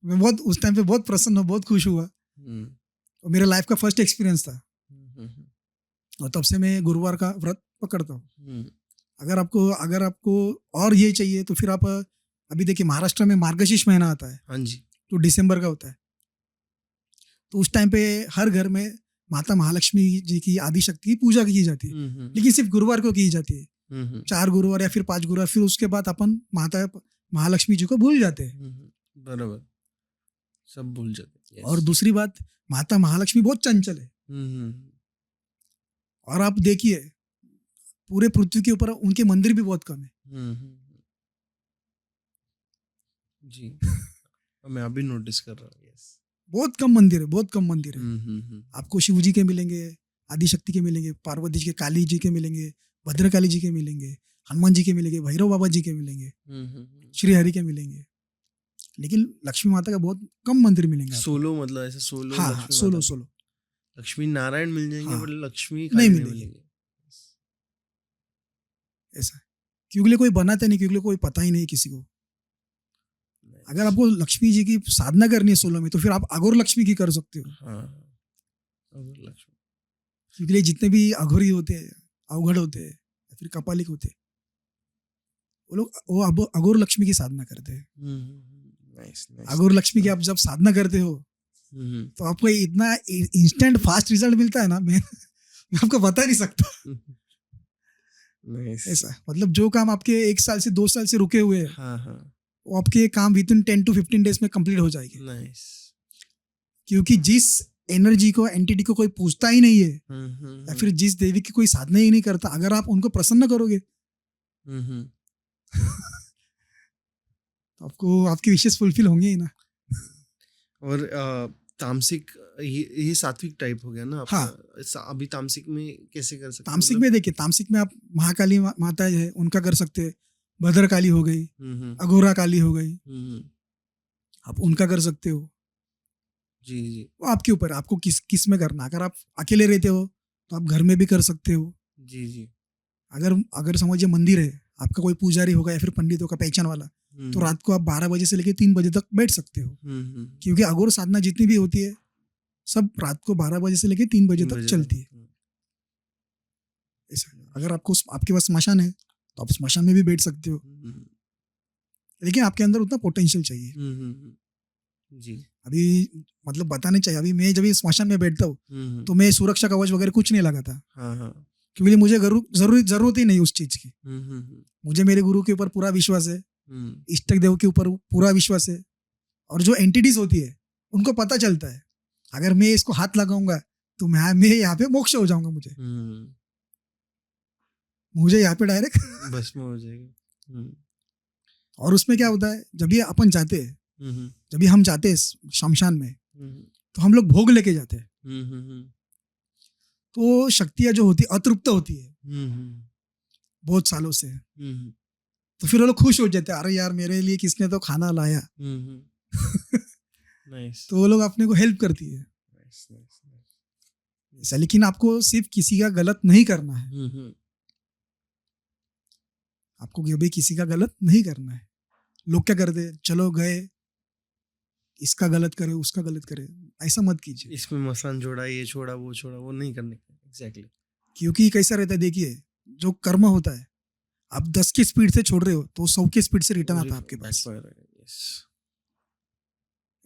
मैं बहुत उस टाइम पे बहुत प्रसन्न हुआ, बहुत खुश हुआ, और मेरा लाइफ का फर्स्ट एक्सपीरियंस था, और तब से मैं गुरुवार का व्रत पकड़ता हूँ। अगर आपको और ये चाहिए तो फिर आप अभी देखिए महाराष्ट्र में मार्गशीर्ष महीना आता है। हाँ जी। तो दिसंबर का होता है, तो उस टाइम पे हर घर में माता महालक्ष्मी जी की आदिशक्ति की पूजा की जाती है, लेकिन सिर्फ गुरुवार को की जाती है। 4 गुरुवार या फिर 5 गुरुवार, फिर उसके बाद अपन माता महालक्ष्मी जी को भूल जाते हैं। बराबर, सब भूल जाते हैं। और दूसरी बात, माता महालक्ष्मी बहुत चंचल है, और आप देखिए पूरे पृथ्वी के ऊपर उनके मंदिर भी बहुत कम है। जी। मैं अभी नोटिस कर रहा हूँ। यस, बहुत कम मंदिर है। आपको शिव जी के मिलेंगे, आदिशक्ति के मिलेंगे, पार्वती जी के, काली जी के मिलेंगे, भद्रकाली जी के मिलेंगे, हनुमान जी के मिलेंगे, भैरव बाबा जी के मिलेंगे, श्री हरि के मिलेंगे, लेकिन लक्ष्मी माता का बहुत कम मंदिर मिलेंगे। सोलो, मतलब ऐसे सोलो? हाँ, सोलो। लक्ष्मी नारायण मिल जाएंगे, हाँ, पर लक्ष्मी नहीं मिलेंगे। ऐसा क्योंकि कोई बनाते नहीं, क्योंकि कोई पता ही नहीं किसी को। अगर आपको लक्ष्मी जी की साधना करनी है सोलो में, तो फिर आप अघोर लक्ष्मी की कर सकते हो। हाँ, अघोर लक्ष्मी। क्योंकि जितने भी अघोरी होते हैं, अवघड़ होते हैं, या फिर कपालिक होते हैं, वो अघोर लक्ष्मी की साधना करते हैं। अघोर लक्ष्मी की आप जब साधना करते हो तो आपको इतना इंस्टेंट फास्ट रिजल्ट मिलता है ना, मैं आपको बता नहीं सकता। ऐसा मतलब जो काम आपके 1 साल से 2 साल से रुके हुए हैं, वो आपके काम विदिन 10 to 15 डेज में कंप्लीट हो जाएगी। क्योंकि जिस एनर्जी को, एंटिटी को कोई पूछता ही नहीं है, या फिर जिस देवी की कोई साधना ही नहीं करता, अगर आप उनको प्रसन्न करोगे तो आपको आपकी विशेष फुलफिल होंगे ही ना। और तामसिक ये सात्विक टाइप हो गया ना आपका। हाँ। अभी तामसिक में कैसे कर सकते हैं? तामसिक में देखिए, तामसिक में आप महाकाली माता है उनका कर सकते हैं, भद्रकाली हो गई, अघोरा काली हो गई, आप उनका कर सकते हो। जी जी वो आपके ऊपर, आपको किस में करना। अगर आप अकेले रहते हो तो आप घर में भी कर सकते हो। जी जी। अगर समझिए मंदिर है, आपका कोई पुजारी होगा या फिर पंडित होगा पहचान वाला, तो रात को आप 12 बजे से लेकर 3 बजे तक बैठ सकते हो। क्योंकि अघोर साधना जितनी भी होती है सब रात को 12 बजे से लेकर 3 बजे तक चलती है। ऐसा अगर आपके पास स्मशान है तो आप स्मशान में भी बैठ सकते हो, लेकिन आपके अंदर उतना पोटेंशियल चाहिए। जी। अभी मतलब बताने चाहिए, अभी मैं जब स्मशान में बैठता हूँ तो मैं सुरक्षा कवच वगैरह कुछ नहीं लगाता, क्योंकि मुझे जरूरत ही नहीं उस चीज की। मुझे मेरे गुरु के ऊपर पूरा विश्वास है, इष्ट देव के ऊपर पूरा विश्वास है, और जो एंटिटीज होती है उनको पता चलता है अगर मैं इसको हाथ लगाऊंगा तो मैं यहाँ पे मोक्ष हो जाऊंगा, मुझे यहाँ पे डायरेक्ट भस्म हो जाएगा। और उसमें क्या होता है, जब ये अपन जाते हैं, जब हम जाते हैं शमशान में, तो हम लोग भोग लेके जाते हैं। तो शक्तियां जो होती अतृप्त होती है बहुत सालों से, तो फिर वो लोग खुश हो जाते हैं, अरे यार मेरे लिए किसने तो खाना लाया। तो वो लोग अपने को हेल्प करती है ऐसा। लेकिन आपको सिर्फ किसी का गलत नहीं करना है, आपको कभी किसी का गलत नहीं करना है। लोग क्या करते हैं, चलो गए, इसका गलत करे उसका गलत करे, ऐसा मत कीजिए। इसमें मसान जोड़ा, ये छोड़ा, वो छोड़ा, वो नहीं करने का। एग्जैक्टली। क्योंकि कैसा रहता है, देखिए जो कर्म होता है, आप 10 की स्पीड से छोड़ रहे हो तो 100 की स्पीड से रिटर्न आता है आपके पास।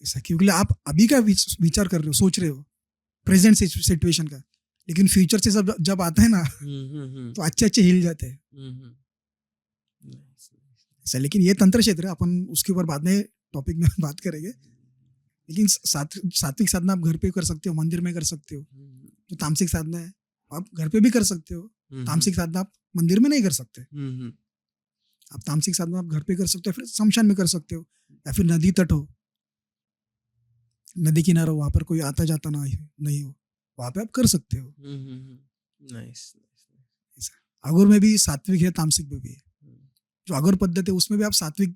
ऐसा क्योंकि आप अभी का विचार कर रहे हो, सोच रहे हो प्रेजेंट सिचुएशन का, लेकिन फ्यूचर से जब आता है ना तो अच्छे हिल जाते हैं ऐसा। लेकिन ये तंत्र क्षेत्र है, अपन उसके ऊपर बाद में टॉपिक में बात करेंगे। लेकिन सात्विक साधना आप घर पे कर सकते हो, मंदिर में कर सकते हो। जो तामसिक साधना है आप घर पे भी कर सकते हो, तामसिक साधना आप मंदिर में नहीं कर सकते। आप तामसिक साधना आप घर पे कर सकते हो, फिर शमशान में कर सकते हो, या फिर नदी तट हो, नदी किनारा हो, वहां पर कोई आता जाता नहीं हो, वहां पे आप कर सकते हो। अघोर में भी सात्विक है, तामसिक में भी है। जो अघोर पद्धति है उसमें भी आप सात्विक